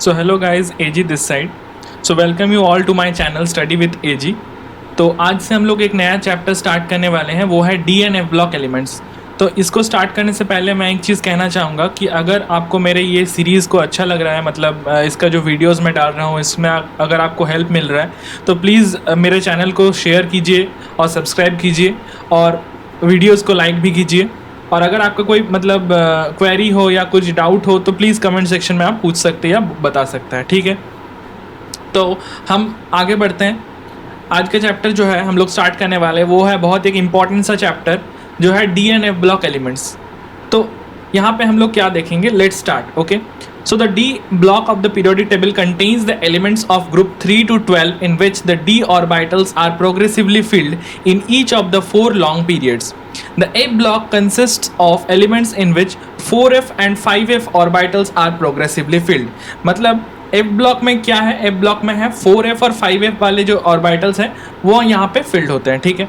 So hello guys, AG this side. So welcome you all to my channel Study with AG. तो आज से हम लोग एक नया चैप्टर स्टार्ट करने वाले हैं, वो है D and F block elements. तो इसको स्टार्ट करने से पहले मैं एक चीज़ कहना चाहूँगा कि अगर आपको मेरे ये सीरीज़ को अच्छा लग रहा है, मतलब इसका जो वीडियोस मैं डाल रहा हूँ इसमें अगर आपको हेल्प मिल रहा है तो प्लीज़ मेरे चैनल को शेयर कीजिए और सब्सक्राइब कीजिए और वीडियोज़ को लाइक भी कीजिए। और अगर आपका कोई मतलब क्वेरी हो या कुछ डाउट हो तो प्लीज़ कमेंट सेक्शन में आप पूछ सकते हैं या बता सकते हैं, ठीक है। तो हम आगे बढ़ते हैं। आज का चैप्टर जो है हम लोग स्टार्ट करने वाले हैं वो है बहुत एक इम्पॉर्टेंट सा चैप्टर जो है D and F block elements. तो यहाँ पे हम लोग क्या देखेंगे, let's start. Okay, so the D block of the periodic table contains the elements of group 3 to 12 in which the D orbitals are progressively filled in each of the 4 long periods. The F block consists of elements in which 4f and 5f orbitals are progressively filled. मतलब F block में क्या है, F block में है 4f और 5f वाले जो orbitals हैं वो यहाँ पे filled होते हैं, ठीक है।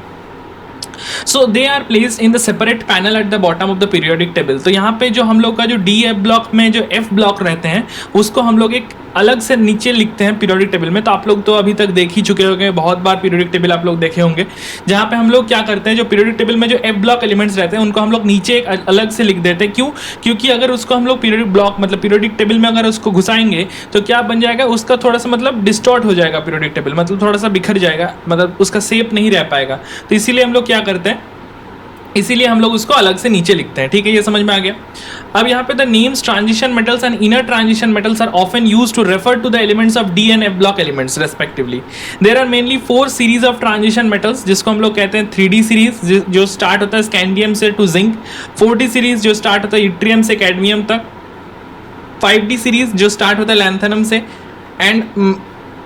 So they are placed in the separate panel at the bottom of the periodic table. तो यहाँ पे जो हम लोग का जो डी एफ ब्लॉक में जो एफ ब्लॉक रहते हैं उसको हम लोग एक अलग से नीचे लिखते हैं पीरियोडिक टेबल में। तो आप लोग तो अभी तक देख ही चुके होंगे, बहुत बार पीरियोडिक टेबल आप लोग देखे होंगे, जहाँ पे हम लोग क्या करते हैं, जो पीरियोडिक टेबल में जो एफ ब्लॉक एलिमेंट्स रहते हैं उनको हम लोग नीचे एक अलग से लिख देते हैं। क्यों? क्योंकि अगर उसको हम लोग पीरियोडिक ब्लॉक मतलब पीरियोडिक टेबल में अगर उसको घुसाएंगे तो क्या बन जाएगा, उसका थोड़ा सा मतलब डिस्टॉर्ट हो जाएगा पीरियोडिक टेबल, मतलब थोड़ा सा बिखर जाएगा, मतलब उसका शेप नहीं रह पाएगा। तो इसीलिए हम लोग क्या करते हैं, इसीलिए हम लोग उसको अलग से नीचे लिखते हैं, ठीक है। ये समझ में आ गया। अब यहाँ पे the names transition metals and inner transition metals are often used to refer to the elements of D and F block elements respectively. There are mainly 4 series of transition metals जिसको हम लोग कहते हैं 3D सीरीज जो start होता है scandium से to zinc, 4D series जो स्टार्ट होता है इट्रियम से कैडमियम तक, 5D सीरीज जो स्टार्ट होता है लैंथेनम से, एंड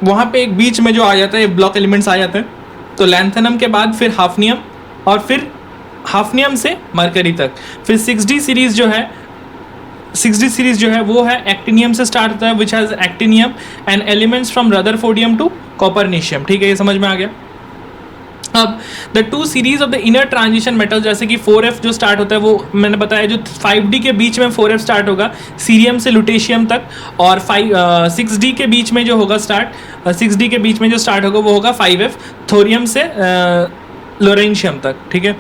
वहाँ पे एक बीच में जो आ जाता है ब्लॉक एलिमेंट्स आ जाते हैं। तो लैंथेनम के बाद फिर हाफनियम और फिर हाफनियम से मरकरी तक। फिर 6D सीरीज जो है वो है एक्टिनियम से स्टार्ट होता है which has actinium and elements from rutherfordium to copernicium, ठीक है। ये समझ में आ गया। अब the 2 series of the inner transition metal जैसे कि 4f जो स्टार्ट होता है वो मैंने बताया जो 5D के बीच में 4f स्टार्ट होगा सीरियम से लुटेशियम तक, और 6D के बीच में जो होगा स्टार्ट 6D के बीच में जो स्टार्ट होगा वो होगा 5f थोरियम से लोरेंशियम तक, ठीक है।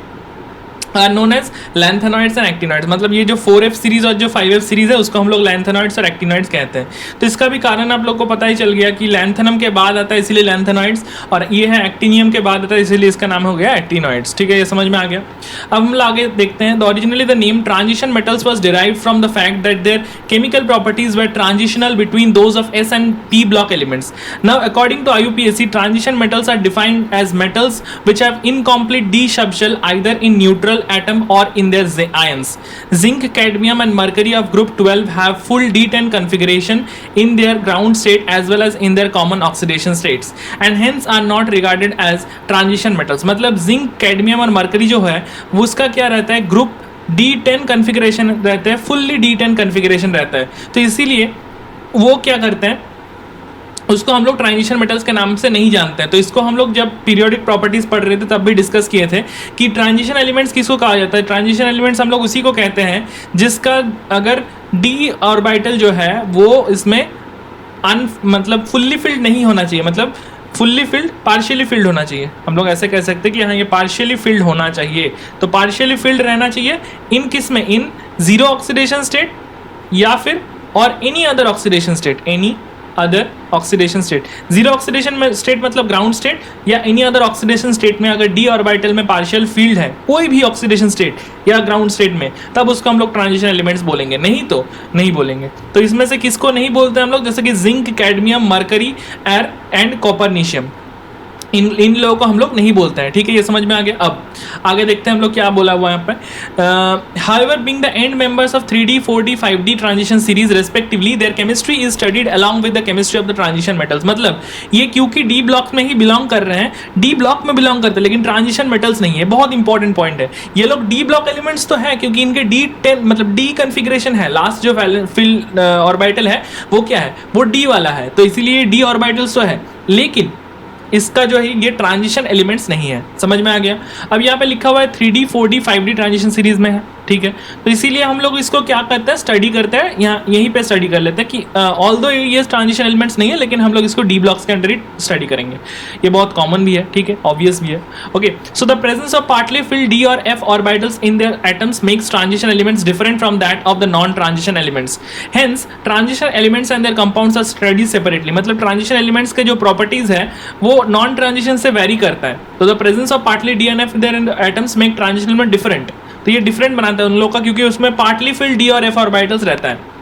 Are known as lanthanoids and actinoids. मतलब ये जो 4f सीरीज और जो 5f सीरीज है उसको हम लोग लैंथेनॉइड्स और एक्टिनॉइड्स कहते हैं। तो इसका भी कारण आप लोग को पता ही चल गया कि लैंथेनम के बाद आता है इसीलिए लैंथेनॉइड्स, और ये है एक्टिनियम के बाद आता है इसीलिए इसका नाम हो गया एक्टिनॉइड्स, ठीक है। ये समझ में आ गया। अब हम लोग आगे देखते हैं। Originally the name transition metals was derived from the fact that there chemical properties were transitional between those of S and P block elements. Now according to IUPAC, transition metals are defined as metals which have incomplete d subshell either in neutral atom or in their ions. Zinc, cadmium and mercury of group 12 have full D10 configuration in their ground state as well as in their common oxidation states and hence are not regarded as transition metals. मतलब zinc, cadmium और mercury जो है वो उसका क्या रहता है, group D10 configuration रहता है, fully D10 configuration रहता है। तो इसीलिए वो क्या करते हैं, उसको हम लोग ट्रांजिशन मेटल्स के नाम से नहीं जानते हैं। तो इसको हम लोग जब पीरियोडिक प्रॉपर्टीज पढ़ रहे थे तब भी डिस्कस किए थे कि ट्रांजिशन एलिमेंट्स किसको कहा जाता है। ट्रांजिशन एलिमेंट्स हम लोग उसी को कहते हैं जिसका अगर डी ऑर्बिटल जो है वो इसमें मतलब फुल्ली फिल्ड नहीं होना चाहिए, मतलब फुल्ली फिल्ड पार्शियली फिल्ड होना चाहिए। हम लोग ऐसे कह सकते हैं कि हाँ ये पार्शियली फिल्ड होना चाहिए। तो पार्शियली फिल्ड रहना चाहिए इन किस में, इन जीरो ऑक्सीडेशन स्टेट या फिर और any other oxidation state, any other oxidation state. Zero oxidation में स्टेट मतलब ग्राउंड स्टेट या एनी अदर ऑक्सीडेशन स्टेट में अगर डी ऑर्बिटल में पार्शियल फील्ड है कोई भी ऑक्सीडेशन स्टेट या ग्राउंड स्टेट में, तब उसको हम लोग ट्रांजिशन एलिमेंट्स बोलेंगे, नहीं तो नहीं बोलेंगे। तो इसमें से किसको नहीं बोलते हम लोग, जैसे कि जिंक, कैडमियम, मरकरी एंड कॉपरनीशियम, इन लोगों को हम लोग नहीं बोलते हैं, ठीक है। ये समझ में आ गया। अब आगे देखते हैं हम लोग क्या बोला हुआ है यहाँ पे। However being the end members of 3D, 4D, 5D transition series respectively their chemistry is studied along with the chemistry of the transition metals. मतलब ये क्योंकि डी ब्लॉक में ही बिलोंग कर रहे हैं, डी ब्लॉक में बिलोंग करते हैं लेकिन ट्रांजिशन मेटल्स नहीं है। बहुत इंपॉर्टेंट पॉइंट है। ये लोग डी ब्लॉक एलिमेंट्स तो है क्योंकि इनके D10 मतलब डी कन्फिग्रेशन है, लास्ट जो फिल ऑर्बिटल है वो क्या है, वो डी वाला है, तो इसीलिए डी ऑर्बिटल्स तो है, लेकिन इसका जो है ये ट्रांजिशन एलिमेंट्स नहीं है। समझ में आ गया। अब यहाँ पे लिखा हुआ है 3D, 4D, 5D transition series में है, ठीक है। तो इसीलिए हम लोग इसको क्या करते हैं, स्टडी करते हैं, यहाँ यहीं पे स्टडी कर लेते हैं कि ऑल्दो ये ट्रांजिशन एलिमेंट्स नहीं है, लेकिन हम लोग इसको डी ब्लॉक्स के अंदर ही स्टडी करेंगे। ये बहुत कॉमन भी है, ठीक है, ऑब्वियस भी है। Okay, so the presence of partly filled D और F orbitals in their atoms makes transition elements different from that of the non transition elements. Hence transition elements and their compounds are studied separately. मतलब transition elements के जो properties है वो non transition से very करता है। तो the presence of partly D and F their atoms make transition element different. तो ये डिफरेंट बनाता है उन लोगों का, क्योंकि उसमें पार्टली फिल्ड डी और एफ ऑर्बिटल्स रहता है।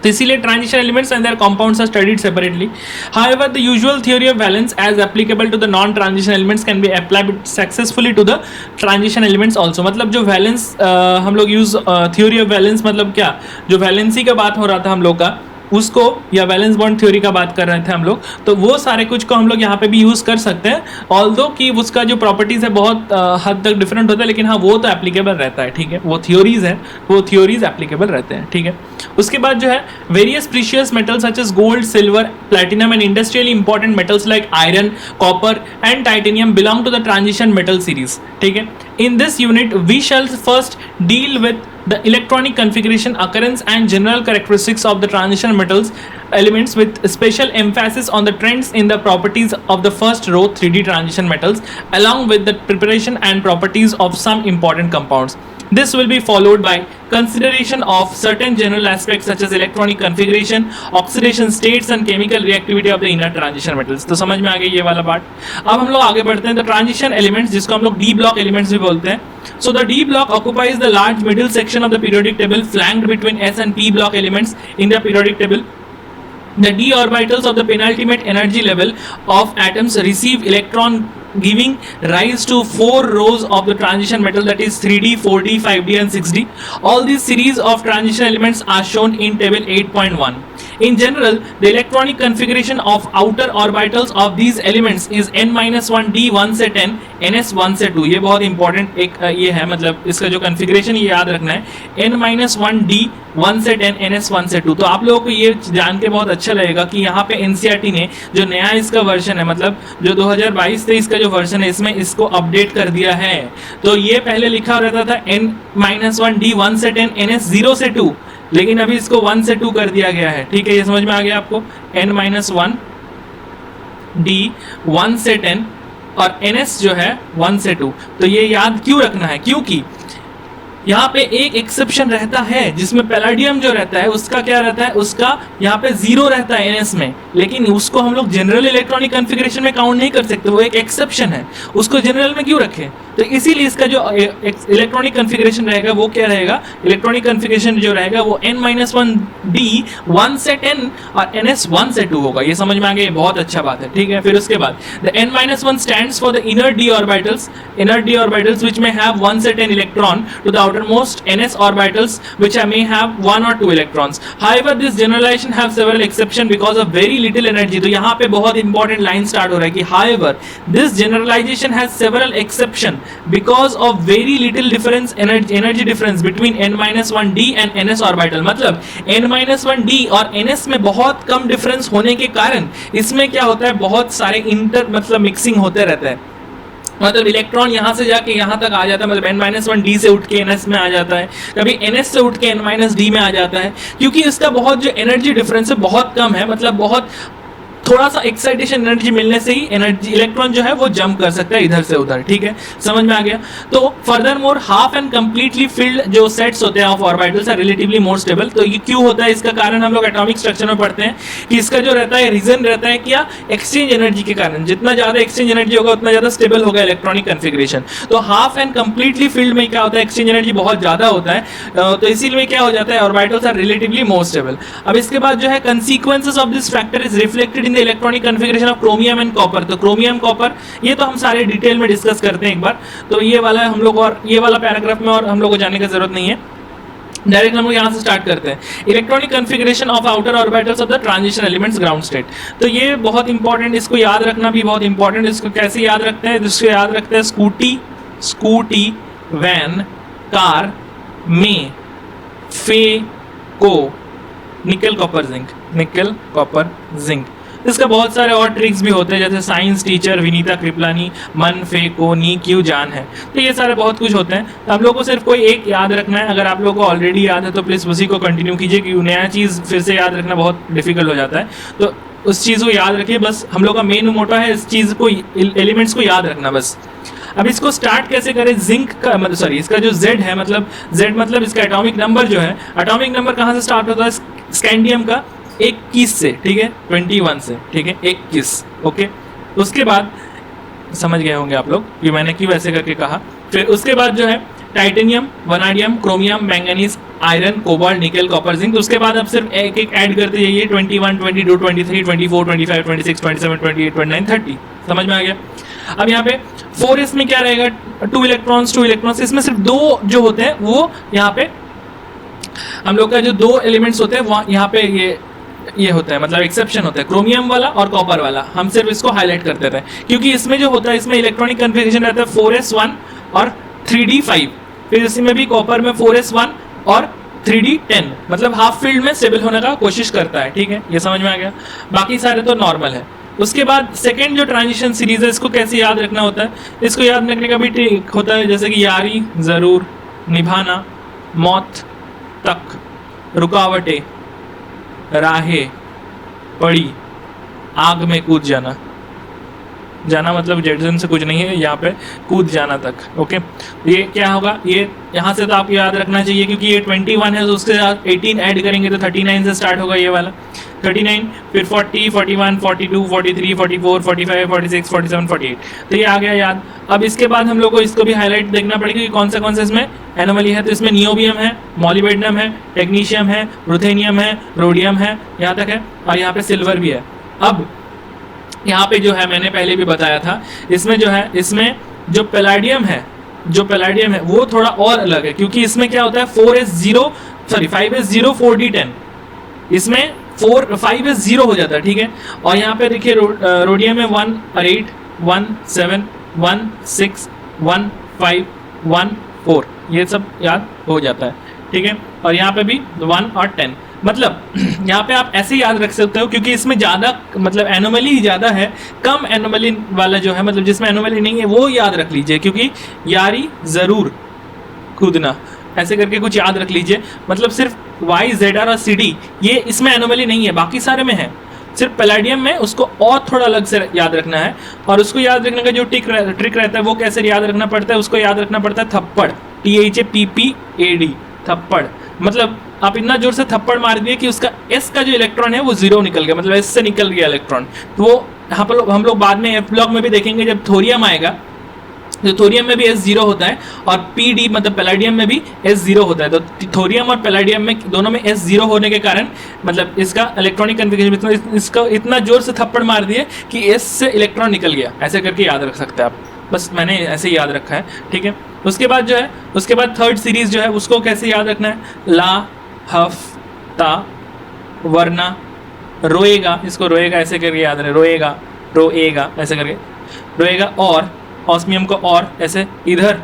तो इसीलिए transition elements and their compounds are studied separately. However the usual theory of valence as applicable to the non transition elements can be applied successfully to the transition elements also. मतलब जो valence हम लोग use theory of valence, मतलब क्या, जो valency का बात हो रहा था हम लोग का, उसको, या वैलेंस बॉन्ड थ्योरी का बात कर रहे थे हम लोग, तो वो सारे कुछ को हम लोग यहाँ पे भी यूज़ कर सकते हैं। ऑल्दो कि उसका जो प्रॉपर्टीज़ है बहुत हद तक डिफरेंट होता है, लेकिन हाँ वो तो एप्लीकेबल रहता है, ठीक है। वो थ्योरीज है, वो थ्योरीज एप्लीकेबल रहते हैं, ठीक है। उसके बाद जो है various precious metals such as gold, silver, platinum and industrially important metals like iron, copper and titanium belong to the transition metal series, ठीक है। In this unit, we shall first deal with the electronic configuration, occurrence and general characteristics of the transition metals elements, with special emphasis on the trends in the properties of the first row 3D transition metals, along with the preparation and properties of some important compounds. This will be followed by consideration of certain general aspects such as electronic configuration, oxidation states and chemical reactivity of the inner transition metals. तो समझ में आ गई ये वाला part. अब हम लोग आगे बढ़ते हैं। The transition elements, जिसको हम लोग D block elements भी बोलते हैं। So the D block occupies the large middle section of the periodic table, flanked between S and P block elements in the periodic table. The d orbitals of the penultimate energy level of atoms receive electron, giving rise to 4 rows of the transition metal, that is 3D, 4D, 5D and 6D. All these series of transition elements are shown in table 8.1. In general, the electronic configuration of outer orbitals of these elements is n-1 d 1 से 10, ns 1 से 2. ये बहुत important एक ये है, मतलब इसका जो कन्फिग्रेशन ये याद रखना है, n-1 d 1 से 10, ns 1 से 2। तो आप लोगों को ये जान के बहुत अच्छा लगेगा कि यहाँ पे NCERT ने जो नया इसका वर्जन है, मतलब जो 2022-23 का जो वर्जन है, इसमें इसको अपडेट कर दिया है। तो ये पहले लिखा रहता था n-1 d 1 से 10, ns 0 से 2, लेकिन अभी इसको 1 से 2 कर दिया गया है, ठीक है। ये समझ में आ गया आपको, n-1 d 1 से 10 और ns जो है 1 से 2। तो ये याद क्यों रखना है, क्योंकि यहाँ पे एक एक्सेप्शन रहता है जिसमें पैलाडियम जो रहता है उसका क्या रहता है, उसका यहाँ पे 0 रहता है एनएस में, लेकिन उसको हम लोग जनरल इलेक्ट्रॉनिक कन्फिग्रेशन में काउंट नहीं कर सकते, वो एक एक्सेप्शन है। उसको जनरल में क्यों रखें, तो इसीलिए इसका जो इलेक्ट्रॉनिक कन्फिग्रेशन रहेगा वो क्या रहेगा, इलेक्ट्रॉनिक कन्फिग्रेशन जो रहेगा वो n-1 d 1 से 10 और ns 1 से 2 होगा। ये समझ में आ गया, बहुत अच्छा बात है, ठीक है। फिर उसके बाद the n-1 stands for the inner d orbitals which may have 1 से 10 electron to the outermost ns orbitals which may have 1 or 2 electrons. However, this generalization have several exceptions because of very little energy. तो यहाँ पे बहुत important line start हो रहा है कि however this generalization has several exceptions because of very little difference energy difference between n-1 d and ns orbital। मतलब n-1 d और ns में बहुत कम डिफरेंस होने के कारण इसमें क्या होता है, बहुत सारे मतलब मिक्सिंग होते रहते हैं। मतलब इलेक्ट्रॉन यहाँ से जाके यहाँ तक आ जाता है, मतलब n-1 d से उठ के ns में आ जाता है, कभी ns से उठ के n-d में आ जाता है, क्योंकि इसका बहुत जो एनर्जी डिफरेंस है बहुत कम है। मतलब बहुत थोड़ा सा एक्साइटेशन एनर्जी मिलने से ही एनर्जी इलेक्ट्रॉन जो है वो जंप कर सकता है इधर से उधर, ठीक है, समझ में आ गया। तो further more half and completely filled जो सेट्स होते हैं of orbitals are relatively more stable. तो ये क्यों होता है, इसका कारण हम लोग एटॉमिक स्ट्रक्चर में पढ़ते हैं कि इसका जो रहता है रीजन रहता है क्या, एक्सचेंज एनर्जी के कारण। जितना ज्यादा एक्सचेंज एनर्जी होगा उतना ज्यादा स्टेबल होगा इलेक्ट्रॉनिक कन्फिग्रेशन। तो हाफ एंड कंप्लीटली फील्ड में क्या होता है, एक्सचेंज एनर्जी बहुत ज्यादा होता है, तो इसीलिए क्या हो जाता है, orbitals are relatively more stable. अब इसके बाद जो है consequences of this factor is reflected in the electronic configuration of chromium and copper. तो क्रोमियम कॉपर ये तो हम सारे डिटेल में डिस्कस करते हैं एक बार, तो ये वाला हम लोग और ये वाला पैराग्राफ में और हम लोग को जाने की जरूरत नहीं है, डायरेक्ट हम लोग यहाँ से स्टार्ट करते हैं। Electronic configuration of outer orbitals of the transition elements ground state. तो ये बहुत इंपॉर्टेंट, इसको याद रखना भी बहुत इंपॉर्टेंट। इसको कैसे याद रखते हैं, जिसको याद रखते हैं स्कूटी वैन कार में फे को निकल कॉपर जिंक। इसका बहुत सारे और ट्रिक्स भी होते हैं, जैसे साइंस टीचर विनीता कृपलानी, मन फे को नी क्यों जान है, तो ये सारे बहुत कुछ होते हैं। तो आप लोग को सिर्फ कोई एक याद रखना है। अगर आप लोग को ऑलरेडी याद है तो प्लीज़ उसी को कंटिन्यू कीजिए, क्योंकि नया चीज़ फिर से याद रखना बहुत डिफिकल्ट हो जाता है। तो उस चीज़ को याद रखिए, बस हम लोग का मेन मोटो है इस चीज़ को, एलिमेंट्स को याद रखना बस। अब इसको स्टार्ट कैसे करें, जिंक का मतलब सॉरी इसका जो Z है, मतलब Z मतलब इसका एटॉमिक नंबर जो है, एटॉमिक नंबर कहाँ से स्टार्ट होता है, स्कैंडियम का 21 से, ठीक है, 21 से, ठीक है, 21, ओके। उसके बाद समझ गए होंगे आप लोग कि मैंने क्यों ऐसे करके कहा। फिर उसके बाद जो है titanium, vanadium, chromium, manganese, iron, cobalt, nickel, copper, zinc. उसके बाद अब सिर्फ एक एक ऐड करते जाइए, 21, 22, 23, 24, 25, 26, 27, 28, 29, 30। समझ में आ गया। अब यहाँ पे 4s में क्या रहेगा, 2 इलेक्ट्रॉन्स, इसमें सिर्फ 2 जो होते हैं वो यहाँ पे हम लोग का जो 2 एलिमेंट्स होते हैं वहाँ यहाँ पे ये होता है, मतलब एक्सेप्शन होता है, क्रोमियम वाला और कॉपर वाला। हम सिर्फ इसको हाईलाइट करते थे, क्योंकि इसमें जो होता है इसमें इलेक्ट्रॉनिक कन्फिगरेशन रहता है 4s1 और 3d5। फिर इसमें भी कॉपर में 4s1 और 3d10, मतलब हाफ फील्ड में स्टेबल होने का कोशिश करता है, ठीक है, ये समझ में आ गया। बाकी सारे तो नॉर्मल है। उसके बाद सेकेंड जो ट्रांजिशन सीरीज है, इसको कैसे याद रखना होता है, इसको याद रखने का भी ट्रिक होता है, जैसे कि यारी, ज़रूर, निभाना, मौत तक, रुकावटें, राहें, पड़ी, आग में कूद जाना। जाना मतलब जेडजन से कुछ नहीं है, यहाँ पे कूद जाना तक, ओके। ये क्या होगा, ये यहाँ से तो आपको याद रखना चाहिए, क्योंकि ये 21 है तो उसके साथ 18 ऐड करेंगे तो 39 से स्टार्ट होगा ये वाला, 39, फिर 40, 41, 42, 43, 44, 45, 46, 47, 48, तो ये आ गया याद। अब इसके बाद हम लोग को इसको भी हाईलाइट देखना पड़ेगा कि कौन सा इसमें एनोमली है। तो इसमें नियोबियम है, मॉलिबेडनम है, टेक्नीशियम है, रुथेनियम है, रोडियम है, यहाँ तक है, और यहाँ पे सिल्वर भी है। अब यहाँ पे जो है मैंने पहले भी बताया था, इसमें जो है, इसमें जो पैलाडियम है वो थोड़ा और अलग है, क्योंकि इसमें क्या होता है 5s0 4d10, इसमें 5s0 हो जाता है, ठीक है। और यहाँ पे देखिए रोडियम में 1 और 8, 1 7, 1 6, 1 5, 1 4, ये सब याद हो जाता है, ठीक है। और यहाँ पे भी 1 और 10, मतलब यहाँ पे आप ऐसे याद रख सकते हो, क्योंकि इसमें ज़्यादा मतलब एनोमली ज़्यादा है। कम एनोमली वाला जो है, मतलब जिसमें एनोमली नहीं है, वो याद रख लीजिए, क्योंकि यारी, ज़रूर, कूदना, ऐसे करके कुछ याद रख लीजिए। मतलब सिर्फ Y, ZR और CD ये इसमें एनोमली नहीं है, बाकी सारे में है। सिर्फ पैलाडियम में उसको और थोड़ा अलग से याद रखना है। और उसको याद रखने का जो ट्रिक रहता है वो कैसे याद रखना पड़ता है, उसको याद रखना पड़ता है थप्पड़, THAPPAD, थप्पड़। मतलब आप इतना जोर से थप्पड़ मार दिए कि उसका S का जो इलेक्ट्रॉन है वो 0 निकल गया, मतलब S से निकल गया इलेक्ट्रॉन। तो वो यहाँ पर हम लोग बाद में F ब्लॉक में भी देखेंगे, जब थोरियम आएगा तो थोरियम में भी S0 होता है, और PD मतलब पैलाडियम में भी S0 होता है। तो थोरियम और पैलाडियम में दोनों में S0 होने के कारण मतलब इसका इलेक्ट्रॉनिक कन्फिगरेशन, इसका इतना जोर से थप्पड़ मार दिए कि S से इलेक्ट्रॉन निकल गया, ऐसे करके याद रख सकते हैं आप। बस मैंने ऐसे याद रखा है, ठीक है। उसके बाद जो है, उसके बाद थर्ड सीरीज जो है उसको कैसे याद रखना है, ला, हफ, ता, वरना, रोएगा, इसको रोएगा ऐसे करके याद रहे, रोएगा ऐसे करके रोएगा, और ऑस्मियम को और ऐसे इधर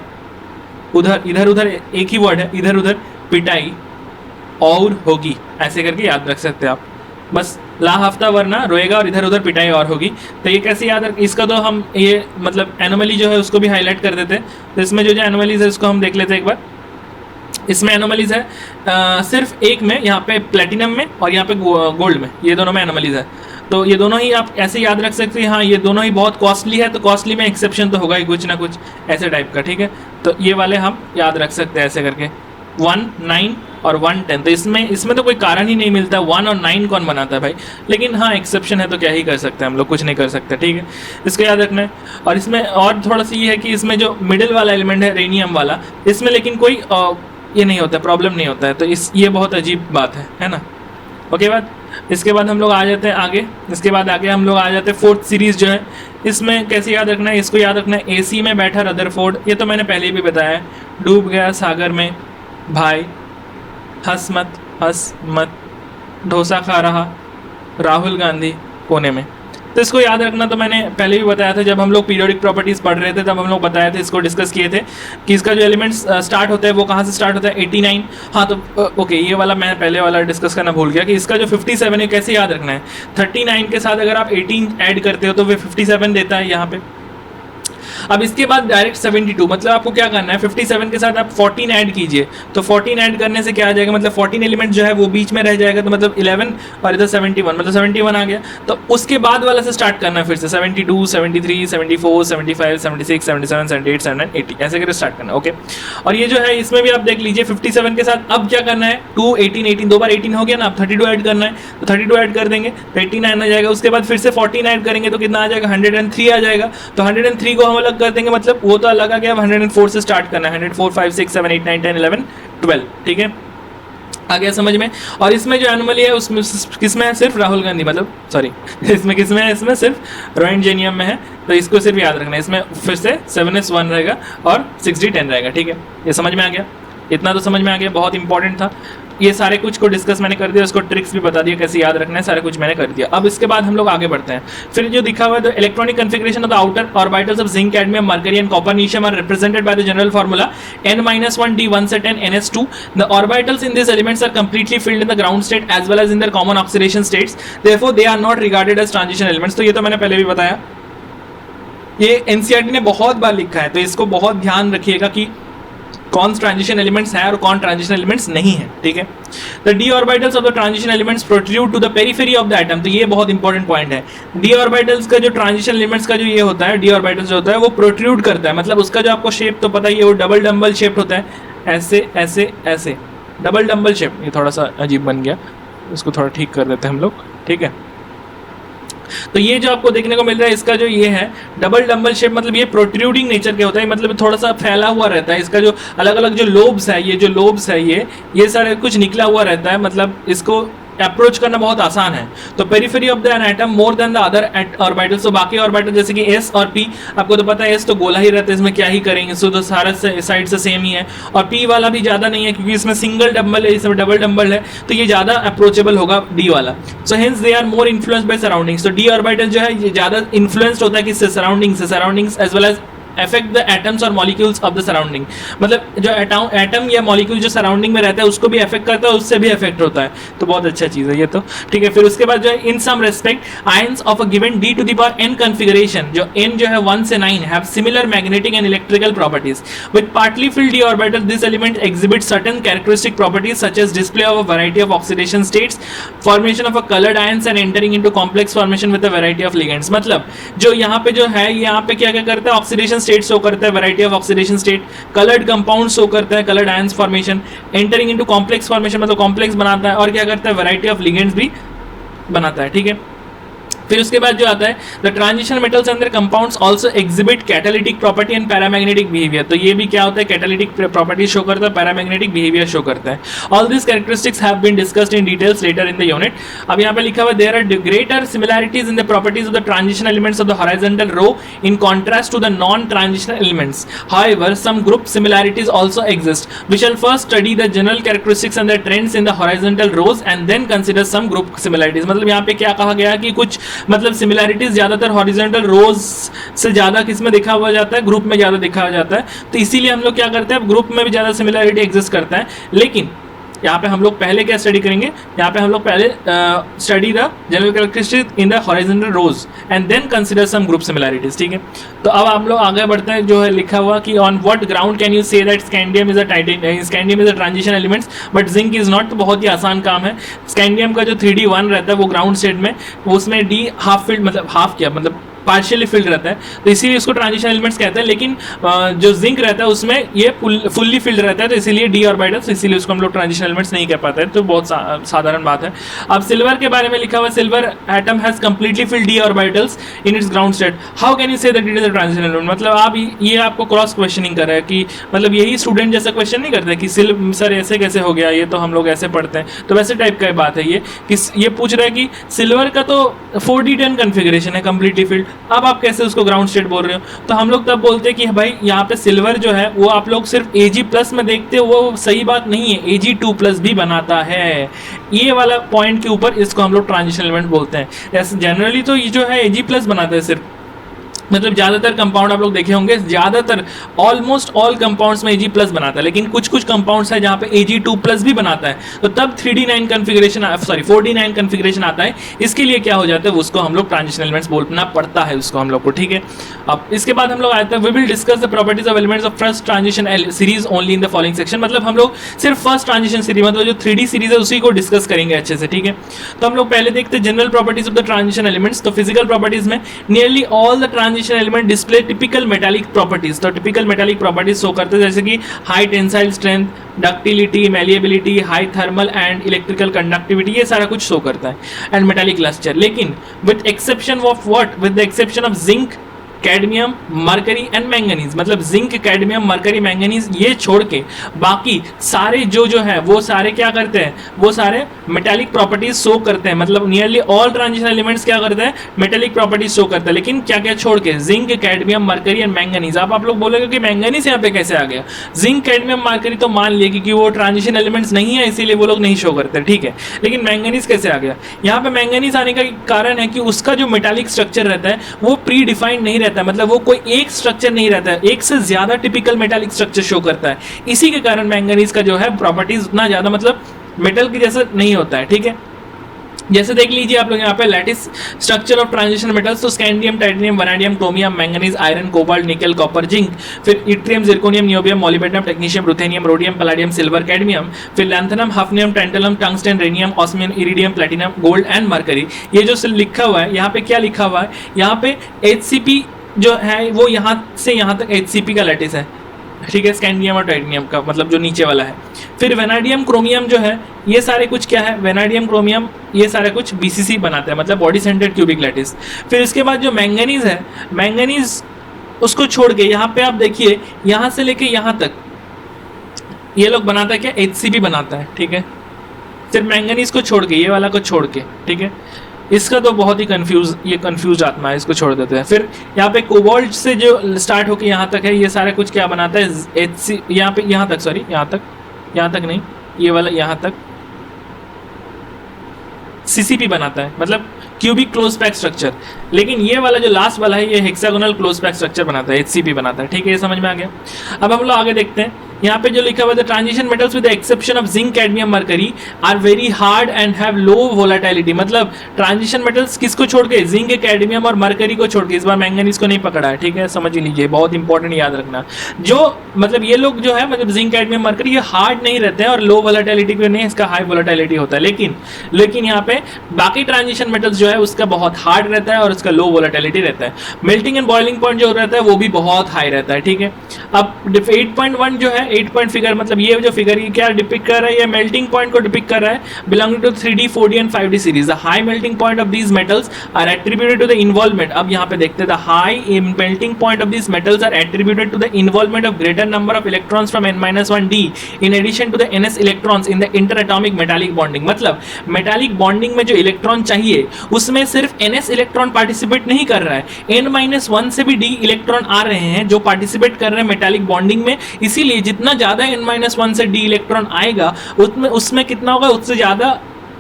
उधर एक ही वर्ड है, इधर उधर, पिटाई और होगी, ऐसे करके याद रख सकते हैं आप। बस ला, हफ्ता, वरना, रोएगा और इधर उधर पिटाई और होगी। तो ये कैसे याद रख, इसका तो हम ये मतलब एनोमली जो है उसको भी हाईलाइट कर देते हैं। तो इसमें जो एनोमलीज है उसको हम देख लेते हैं एक बार। इसमें एनोमलीज है सिर्फ एक में, यहाँ पे प्लेटिनम में और यहाँ पे गोल्ड में, ये दोनों में एनोमलीज है। तो ये दोनों ही आप ऐसे याद रख सकते हैं, हाँ ये दोनों ही बहुत कॉस्टली है, तो कॉस्टली में एक्सेप्शन तो होगा ही कुछ ना कुछ ऐसे टाइप का, ठीक है। तो ये वाले हम याद रख सकते हैं ऐसे करके, 1, 9 और 1, 10। तो इसमें तो कोई कारण ही नहीं मिलता, 1 और 9 कौन बनाता है भाई, लेकिन हाँ एक्सेप्शन है तो क्या ही कर सकते हैं हम लोग, कुछ नहीं कर सकते, ठीक है। इसको याद रखना है। और इसमें और थोड़ा सा ये है कि इसमें जो मिडिल वाला एलिमेंट है रेनियम वाला, इसमें लेकिन कोई ये नहीं होता, प्रॉब्लम नहीं होता है, तो ये बहुत अजीब बात है ना। ओके बात, इसके बाद हम लोग आ जाते हैं आगे, इसके बाद आगे हम लोग आ जाते हैं फोर्थ सीरीज जो है। इसमें कैसे याद रखना है, इसको याद रखना है, AC में बैठा रदरफोर्ड, ये तो मैंने पहले भी बताया है, डूब गया सागर में भाई, हंस मत, डोसा खा रहा राहुल गांधी कोने में। तो इसको याद रखना तो मैंने पहले भी बताया था, जब हम लोग पीरियोडिक प्रॉपर्टीज पढ़ रहे थे तब हम लोग बताए थे, इसको डिस्कस किए थे कि इसका जो एलिमेंट्स स्टार्ट होता है वो कहाँ से स्टार्ट होता है 89। हाँ तो ओके, ये वाला मैं पहले वाला डिस्कस करना भूल गया कि इसका जो 57 है कैसे याद रखना है। 39 के साथ अगर आप 18 ऐड करते हो तो वो 57 देता है यहाँ पे। अब इसके बाद डायरेक्ट 72, मतलब आपको क्या करना है 57 के साथ आप 14 ऐड कीजिए, तो 14 ऐड करने से क्या आ जाएगा, मतलब 14 एलिमेंट जो है वो बीच में रह जाएगा, तो मतलब 11 और इधर 71, मतलब 71 आ गया। तो उसके बाद वाला से स्टार्ट करना है फिर से 72, 73, 74, 75, 76, 77, 78, 79, 80 ऐसे करके स्टार्ट करना है। ओके, और ये जो है इसमें भी आप देख लीजिए 57 के साथ अब क्या करना है 2, 18, 18 दो बार 18 हो गया ना, अब 32 ऐड करना है, तो 32 ऐड कर देंगे तो 89 आ जाएगा। उसके बाद फिर से 14 ऐड करेंगे तो कितना आ जाएगा 103 आ जाएगा। तो 103 को हम अलग कर देंगे, मतलब वो तो अलग आ गया, 104 से स्टार्ट करना है, 104, 5, 6, 7, 8, 9, 10, 11, 12, ठीक है, आ गया समझ में। और इसमें जो एनोमली है उसमें किसमें है, सिर्फ राहुल गांधी, मतलब सॉरी इसमें किसमें है, इसमें सिर्फ रोएंजेनियम में है, तो इसको सिर्फ याद रखना है। इसमें फिर से 7s1 रहेगा और 6d10 रहेगा, ठीक है, ये समझ में आ गया, इतना तो समझ में आ गया, बहुत इंपॉर्टेंट था ये, सारे कुछ को डिस्कस मैंने कर दिया, उसको ट्रिक्स भी बता दिया कैसे याद रखना है, सारा कुछ मैंने कर दिया। अब इसके बाद हम लोग आगे बढ़ते हैं। फिर जो दिखा हुआ है the electronic configuration of the outer orbitals of zinc, cadmium, mercury and copernicium are represented by the general formula n-1 d1 से 10 ns2। The orbitals in this elements are completely filled in the ground state as well as in their common oxidation states, therefore they are not regarded as transition elements. तो ये तो मैंने पहले भी बताया, ये NCERT ने बहुत बार लिखा है, तो इसको बहुत ध्यान रखिएगा कि कौन ट्रांजिशन एलिमेंट्स है और कौन ट्रांजिशन एलिमेंट्स नहीं है, ठीक है। The d orbitals of the transition elements protrude to the periphery of the atom, तो ये बहुत इंपॉर्टेंट पॉइंट है। डी ऑर्बिटल्स का जो ट्रांजिशन एलिमेंट्स का जो ये होता है, डी ऑर्बिटल्स जो होता है वो प्रोट्रूड करता है, मतलब उसका जो आपको शेप तो पता ही है, वो डबल डम्बल शेप होता है, ऐसे ऐसे ऐसे डबल डम्बल शेप। ये थोड़ा सा अजीब बन गया, इसको थोड़ा ठीक कर देते हैं हम लोग, ठीक है। तो ये जो आपको देखने को मिल रहा है, इसका जो ये है डबल डम्बल शेप, मतलब ये प्रोट्रूडिंग नेचर के होता है, मतलब थोड़ा सा फैला हुआ रहता है। इसका जो अलग अलग जो लोब्स है, ये जो लोब्स है ये सारे कुछ निकला हुआ रहता है, मतलब इसको अप्रोच करना बहुत आसान है। तो periphery of the an atom more than the other orbitals, तो बाकी ऑर्बिटल जैसे कि एस और पी, आपको तो पता है एस तो गोला ही रहता है, इसमें क्या ही करेंगे, सो तो सारा साइड से सेम ही है। और पी वाला भी ज़्यादा नहीं है क्योंकि इसमें सिंगल डम्बल है, इसमें डबल डम्बल है, तो ये ज़्यादा अप्रोचेबल होगा डी वाला। So hence they are more influenced by surroundings. तो डी ऑर्बिटल जो है ये ज़्यादा इन्फ्लुएंस्ड होता है किससे, surroundings as well as affect the atoms or molecules of the surrounding, मतलब जो एटम या मॉलिक्यूल जो सराउंडिंग में रहता है उसको भी अफेक्ट करता है, उससे भी अफेक्ट होता है, तो बहुत अच्छा चीज़ है ये तो, ठीक है। फिर उसके बाद जो है in some respect ions of a given d to the power n configuration, जो n जो है 1 से 9 have similar magnetic and electrical properties with partly filled d orbital. This element exhibits certain characteristic properties such as display of a variety of oxidation states, formation of a colored ions and entering into complex formation with a variety of ligands। मतलब जो यहाँ पे जो है, यहाँ पे क्या क्या करता है, ऑक्सीडेशन स्टेट शो करता है, variety of oxidation state, coloured compound show करता है, coloured ions formation, entering into complex formation मतलब कॉम्प्लेक्स बनाता है, और क्या करता है वैरायटी ऑफ लिगेंड्स भी बनाता है, ठीक है। फिर उसके बाद जो आता है the transition metals and their compounds also exhibit catalytic property and paramagnetic behaviour. तो ये भी क्या होता है, कैटालिटिक प्रॉपर्टी शो करता है, पैरामैग्नेटिक बिहेवियर शो करता है। All this characteristics have been discussed in details later in the unit. अब यहाँ पे लिखा हुआ there are greater similarities in the properties of the transition elements of the horizontal row in contrast to the non transition elements. However some group similarities also exist. We shall first study the general characteristics and the trends in the horizontal rows and then consider some group similarities. मतलब यहाँ पे क्या कहा गया कि कुछ मतलब similarities ज्यादातर हॉरिजॉन्टल रोज से ज्यादा किस में देखा हुआ जाता है, ग्रुप में ज्यादा देखा जाता है, तो इसीलिए हम लोग क्या करते हैं, ग्रुप में भी ज्यादा सिमिलैरिटी एग्जिस्ट करता है। लेकिन यहाँ पे हम लोग पहले क्या स्टडी करेंगे, यहाँ पे हम लोग पहले study the general characteristics in the horizontal rows and then consider some group similarities, ठीक है। तो अब हम लोग आगे बढ़ते हैं, जो है लिखा हुआ कि on what ground can you say that scandium is a transition elements but zinc is not. तो बहुत ही आसान काम है। स्कैंडियम का जो 3d1 रहता है वो ग्राउंड स्टेट में, उसमें डी हाफ फील्ड मतलब हाफ क्या मतलब पार्शियली फिल्ड रहता है, तो इसीलिए इसको ट्रांजिशन एलिमेंट्स कहते हैं। लेकिन जो जिंक रहता है उसमें ये फुल्ली फिल्ड रहता है, तो इसीलिए डी ऑर्बिटल्स, इसीलिए उसको हम लोग ट्रांजिशन एलिमेंट्स नहीं कह पाते हैं, तो बहुत साधारण बात है। अब सिल्वर के बारे में लिखा हुआ है, silver atom has completely filled D orbitals in its ground state. How can you say that it is a transition element. मतलब आप ये आपको क्रॉस क्वेश्चनिंग कर रहा है कि मतलब यही स्टूडेंट जैसा क्वेश्चन नहीं करते कि सर ऐसे कैसे हो गया, ये तो हम लोग ऐसे पढ़ते हैं, तो वैसे टाइप का बात है ये कि ये पूछ रहा है कि सिल्वर का तो 4d10 कन्फिगरेशन है कंप्लीटली फिल्ड, अब आप कैसे उसको ग्राउंड स्टेट बोल रहे हो? तो हम लोग तब बोलते हैं कि भाई यहाँ पे सिल्वर जो है वो आप लोग सिर्फ Ag+ में देखते हो, वो सही बात नहीं है, Ag2+ भी बनाता है। ये वाला पॉइंट के ऊपर इसको हम लोग ट्रांजिशन एलिमेंट बोलते हैं। ऐसे जनरली तो ये जो है Ag+ बनाता है सिर्फ, मतलब ज़्यादातर कंपाउंड आप लोग देखे होंगे, ज़्यादातर ऑलमोस्ट ऑल कंपाउंड्स में Ag+ बनाता है, लेकिन कुछ कुछ कंपाउंड्स है जहाँ पे Ag2+ भी बनाता है। तो तब 3D9 configuration, sorry 4D9 configuration आता है। इसके लिए क्या हो जाता है, उसको हम लोग ट्रांजिशन एलिमेंट्स बोलना पड़ता है उसको हम लोग को, ठीक है। अब इसके बाद हम लोग आते हैं, we will discuss the properties of elements of first transition series only in the following section. मतलब हम लोग सिर्फ फर्स्ट ट्रांजिशन सीरीज, मतलब जो 3D सीरीज है उसी को डिस्कस करेंगे अच्छे से, ठीक है। तो हम लोग पहले देखते हैं general properties of the transition elements. तो फिजिकल प्रॉपर्टीज में nearly all the transition element display typical metallic properties. तो टिपिकल मेटालिक प्रॉपर्टीज शो करते हैं, जैसे कि high tensile strength, ductility, malleability, high thermal and electrical conductivity, ये सारा कुछ शो करता है, एंड मेटालिक लस्टर। लेकिन with exception of what, with the exception of zinc, cadmium, mercury and manganese. मतलब जिंक, कैडमियम, मरकरी, मैंगनीज ये छोड़ के बाकी सारे जो है वो सारे क्या करते हैं, वो सारे मेटालिक प्रॉपर्टीज शो करते हैं। मतलब नियरली ऑल ट्रांजिशन एलिमेंट्स क्या करते हैं, मेटालिक प्रॉपर्टीज शो करते हैं। लेकिन क्या क्या छोड़ के, zinc, cadmium, mercury and manganese. आप लोग बोलोगे कि मैंगनीज यहाँ पे कैसे आ गया? जिंक, कैडमियम, मरकरी तो मान लिया क्योंकि वो ट्रांजिशन एलिमेंट्स नहीं है, इसीलिए वो लोग नहीं शो करते, ठीक है। लेकिन मैंगनीज कैसे आ गया? यहाँ पे मैंगनीज आने का कारण है कि उसका जो मेटालिक स्ट्रक्चर रहता है वो प्री डिफाइंड नहीं रहता है, मतलब वो कोई एक स्ट्रक्चर नहीं रहता है, एक से ज्यादा टिपिकल मेटालिक स्ट्रक्चर शो करता है। इसी के कारण मैंगनीज का जो है प्रॉपर्टीज उतना ज्यादा मतलब मेटल के जैसा नहीं होता है, ठीक है। जैसे देख लीजिए आप लोग यहाँ पे lattice structure of transition metals, तो scandium, titanium, vanadium, chromium, manganese, iron, cobalt, nickel, copper, zinc, फिर yttrium, zirconium, niobium, molybdenum, technetium, ruthenium, rhodium, palladium, silver, cadmium, फिर lanthanum, hafnium, tantalum, tungsten, rhenium, osmium, iridium, platinum, gold and mercury. ये जो लिखा हुआ है यहाँ पे, क्या लिखा हुआ है यहाँ पे, HCP जो है वो यहाँ से यहाँ तक HCP का लैटिस है, ठीक है, स्कैंडियम और टाइटेनियम का, मतलब जो नीचे वाला है। फिर वेनाडियम, क्रोमियम जो है ये सारे कुछ क्या है, वेनाडियम, क्रोमियम ये सारे कुछ BCC बनाते हैं, मतलब बॉडी सेंटर्ड क्यूबिक लैटिस। फिर इसके बाद जो मैंगनीज है, मैंगनीज उसको छोड़ के यहाँ पे आप देखिए, यहाँ से लेके यहाँ तक ये लोग बनाता है क्या, HCP बनाता है, ठीक है। सिर्फ मैंगनीज को छोड़ के, ये वाला को छोड़ के, ठीक है। इसका तो बहुत ही कंफ्यूज आत्मा है, इसको छोड़ देते हैं। फिर यहाँ पे कोबाल्ट से जो स्टार्ट होके यहाँ तक है, ये सारे कुछ क्या बनाता है, यहाँ पे यहाँ तक, सॉरी यहाँ तक नहीं, ये वाला यहाँ तक CCP बनाता है, मतलब क्यूबिक क्लोज पैक स्ट्रक्चर। लेकिन ये वाला जो लास्ट वाला है ये हेक्सागोनल क्लोज पैक स्ट्रक्चर बनाता है, HCP बनाता है, ठीक है। ये समझ में आ गया। अब हम लोग आगे देखते हैं, यहाँ पे जो लिखा हुआ है, transition metals with the exception of zinc, cadmium, mercury are very hard and have low volatility. मतलब ट्रांजिशन मेटल्स किसको छोड़ के, जिंक, कैडमियम और मरकरी को छोड़ के, इस बार मैंगनीज को नहीं पकड़ा है, ठीक है, समझ लीजिए, बहुत इंपॉर्टेंट याद रखना। जो मतलब ये लोग जो है, मतलब जिंक, कैडमियम, मरकरी ये हार्ड नहीं रहते हैं और लो वोलेटिलिटी पे नहीं, इसका हाई वोलेटिलिटी होता है। लेकिन यहाँ पे बाकी ट्रांजिशन मेटल्स जो है उसका बहुत हार्ड रहता है और उसका लो वोलेटिलिटी रहता है। मेल्टिंग एंड बॉइलिंग पॉइंट जो रहता है वो भी बहुत हाई रहता है, ठीक है। अब 8.1 जो है, 8 पॉइंट फिगर, मतलब ये जो फिगर ये क्या डिपिक्ट कर रहा है, ये मेल्टिंग पॉइंट को डिपिक्ट कर रहा है, belonging to 3D, 4D and 5D series. The high melting point of these metals are attributed to the involvement. अब यहाँ पे देखते हैं, the high melting point of these metals are attributed to the involvement of greater number of electrons from n-1d in addition to the ns electrons in the interatomic metallic bonding. मतलब metallic bonding में जो electron चाहिए उसमें सिर्फ ns electron participate नहीं कर रहा है, n-1 से भी d इलेक्ट्रॉन आ रहे हैं जो पार्टिसिपेट कर रहे हैं मेटालिक बॉन्डिंग में। इसीलिए जितना ज्यादा n-1 से d इलेक्ट्रॉन आएगा उसमें कितना होगा, उससे ज्यादा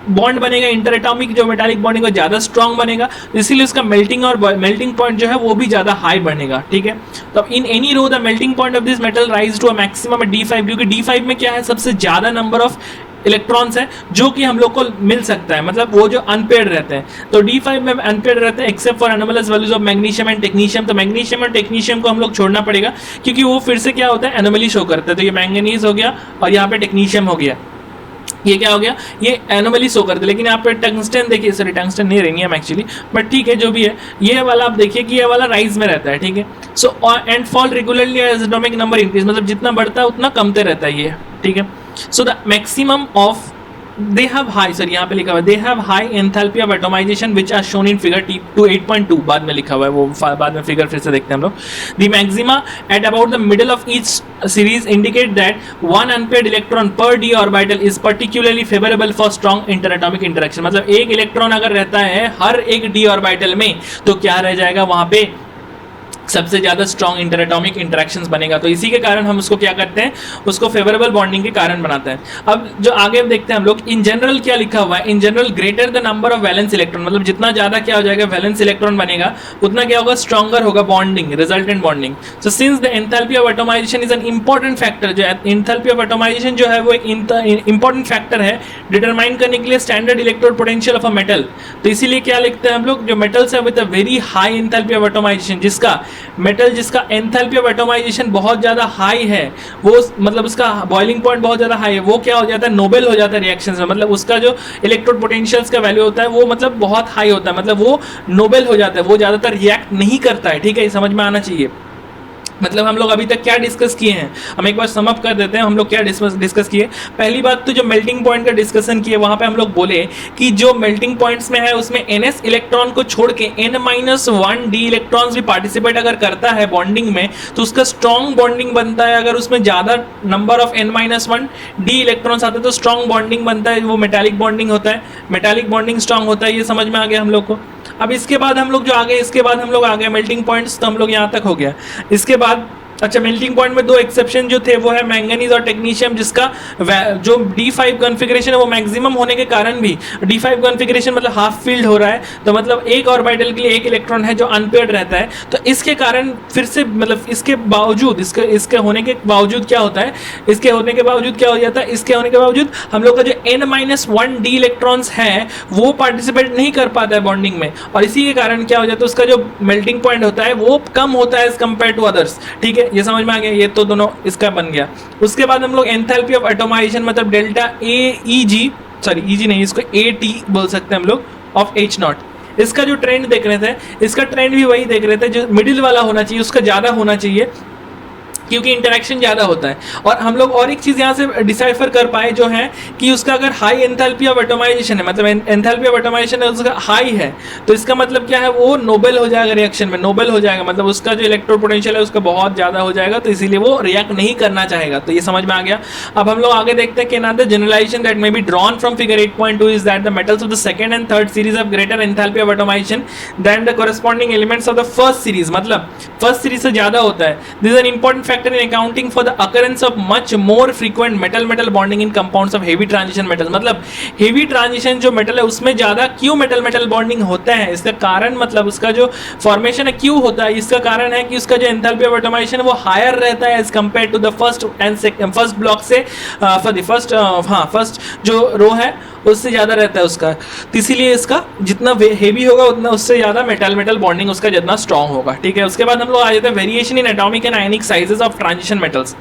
बॉन्ड बनेगा, इंटरएटॉमिक जो मेटालिक बॉन्डिंग है ज्यादा स्ट्रांग बनेगा, इसीलिए उसका मेल्टिंग पॉइंट जो है वो भी ज्यादा हाई बनेगा, ठीक है। तो in any row the melting point of this metal rise to a maximum d5, क्योंकि d5 में क्या है, सबसे ज्यादा नंबर ऑफ इलेक्ट्रॉन्स है जो कि हम लोग को मिल सकता है, मतलब वो जो अनपेयर्ड रहते हैं। तो D5 में अनपेयर्ड रहते हैं except for anomalous values of magnesium and technetium. तो मैग्नीशियम और टेक्नीशियम को हम लोग छोड़ना पड़ेगा क्योंकि वो फिर से क्या होता है, एनोमली शो करता है। तो ये मैंगनीज हो गया और यहाँ पे टेक्नीशियम हो गया, ये क्या हो गया, ये एनोमली शो करते। लेकिन यहाँ पे टंगस्टन देखिए, सॉरी टंगस्टन नहीं, रेनियम एक्चुअली, बट ठीक है जो भी है, ये वाला आप देखिए कि ये वाला राइज में रहता है, ठीक है। So and fall regularly as atomic number increase, मतलब जितना बढ़ता है उतना कमते रहता है ये, ठीक है। So the maximum of they have high, sir यहाँ पे लिखा हुआ है they have high enthalpy of atomisation which are shown in figure T 8.2, बाद में लिखा हुआ है वो, बाद में फिगर फिर से देखते हैं हम लोग. The maxima at about the middle of each series indicate that one unpaired electron per d orbital is particularly favourable for strong interatomic interaction. मतलब एक इलेक्ट्रॉन अगर रहता है हर एक डी ऑर्बिटल में तो क्या रह जाएगा वहां पे, सबसे ज्यादा स्ट्रॉन्ग इंटरएटॉमिक इंटरेक्शंस बनेगा. तो इसी के कारण हम उसको क्या करते हैं, उसको फेवरेबल बॉन्डिंग के कारण बनाते हैं. अब जो आगे देखते हैं हम लोग, इन जनरल क्या लिखा हुआ है, in general greater the number of valence electron, मतलब जितना ज्यादा क्या हो जाएगा वैलेंस इलेक्ट्रॉन बनेगा उतना क्या होगा, स्ट्रॉन्गर होगा bonding, resultant bonding. So since the enthalpy of atomisation is an important factor, जो एंथैल्पी ऑफ एटोमाइजेशन जो है वो एक इंपॉर्टेंट फैक्टर है डिटरमाइन करने के लिए standard electrode potential of a metal. तो इसीलिए क्या लिखते हैं हम लोग, जो मेटल्स है with a very high enthalpy of atomisation, जिसका मेटल जिसका एंथैल्पी ऑफ एटोमाइजेशन बहुत ज्यादा हाई है, वो मतलब उसका बॉइलिंग पॉइंट बहुत ज्यादा हाई है, वो क्या हो जाता है, नोबेल हो जाता है रिएक्शंस में. मतलब उसका जो इलेक्ट्रोड पोटेंशियल्स का वैल्यू होता है वो मतलब बहुत हाई होता है, मतलब वो नोबेल हो जाता है, वो ज्यादातर रिएक्ट नहीं करता है. ठीक है, ये समझ में आना चाहिए. मतलब हम लोग अभी तक क्या डिस्कस किए हैं, हम एक बार सम अप कर देते हैं. हम लोग क्या डिस्कस किए, पहली बात तो जो मेल्टिंग पॉइंट का डिस्कशन किए, वहां पे हम लोग बोले कि जो मेल्टिंग पॉइंट्स में है उसमें ns इलेक्ट्रॉन को छोड़ के n-1 d इलेक्ट्रॉन्स भी पार्टिसिपेट अगर करता है बॉन्डिंग में तो उसका स्ट्रॉन्ग बॉन्डिंग बनता है. अगर उसमें ज्यादा number of n-1 d electrons आते हैं तो स्ट्रॉन्ग बॉन्डिंग बनता है, वो मेटालिक बॉन्डिंग होता है, मेटालिक बॉन्डिंग स्ट्रॉन्ग होता है. ये समझ में आ गया हम लोग को. अब इसके बाद हम लोग जो आगे, इसके बाद हम लोग आ गए मेल्टिंग पॉइंट्स, तो हम लोग यहाँ तक हो गया. इसके बाद अच्छा, मेल्टिंग पॉइंट में दो एक्सेप्शन जो थे वो है मैंगनीज और टेक्नीशियम, जिसका जो D5 कॉन्फ़िगरेशन है वो मैक्सिमम होने के कारण भी, D5 कॉन्फ़िगरेशन मतलब हाफ फील्ड हो रहा है, तो मतलब एक ऑर्बिटल के लिए एक इलेक्ट्रॉन है जो अनपेयर्ड रहता है. तो इसके कारण फिर से मतलब इसके बावजूद, इसके होने के बावजूद क्या होता है, इसके होने के बावजूद क्या हो जाता है, इसके होने के बावजूद हम लोग का जो n-1 d इलेक्ट्रॉन्स है वो पार्टिसिपेट नहीं कर पाता है बॉन्डिंग में, और इसी के कारण क्या हो जाता है, उसका जो मेल्टिंग पॉइंट होता है वो कम होता है एज कंपेयर टू अदर्स. ठीक है, ये समझ में आ गया. ये तो दोनों इसका बन गया. उसके बाद हम लोग एंथैल्पी ऑफ एटोमाइजेशन मतलब डेल्टा Eg नहीं, इसको AT बोल सकते हैं हम लोग, ऑफ H0. इसका जो ट्रेंड देख रहे थे, इसका ट्रेंड भी वही देख रहे थे, जो मिडिल वाला होना चाहिए उसका ज्यादा होना चाहिए, क्योंकि इंटरेक्शन ज्यादा होता है. और हम लोग और एक चीज यहाँ से डिसाइफर कर पाए जो है कि उसका अगर हाई एंथैल्पी ऑफ एटोमाइजेशन है, मतलब एंथैल्पी ऑफ एटोमाइजेशन है उसका हाई है, तो इसका मतलब क्या है, वो नोबेल हो जाएगा रिएक्शन में, नोबेल हो जाएगा, मतलब उसका जो इलेक्ट्रोड पोटेंशियल है उसका बहुत ज्यादा हो जाएगा, तो इसीलिए वो रिएक्ट नहीं करना चाहेगा. तो ये समझ में आ गया. अब हम लोग आगे देखते हैं कि another generalization that may be drawn from figure 8.2 is that the metals of the second and third series have greater enthalpy of atomization than the corresponding elements of the first series. मतलब first series से ज्यादा होता है. This is an important factor in accounting for the occurrence of much more frequent metal-metal bonding in compounds of heavy transition metals. मतलब heavy transition जो metal है उसमें ज्यादा क्यों metal-metal bonding होता है, इसका कारण मतलब उसका जो फॉर्मेशन है क्यों होता है, इसका कारण है कि उसका जो एंथैल्पी ऑफ एटोमाइजेशन है वो हायर रहता है as compared to the first block से, फर्स्ट जो रो है उससे ज्यादा रहता है उसका. तो इसीलिए इसका जितना हेवी होगा उतना उससे ज्यादा मेटल बॉन्डिंग उसका जितना स्ट्रॉन्ग होगा. ठीक है, उसके बाद हम लोग आ जाते हैं variation in atomic and ionic sizes of transition metals.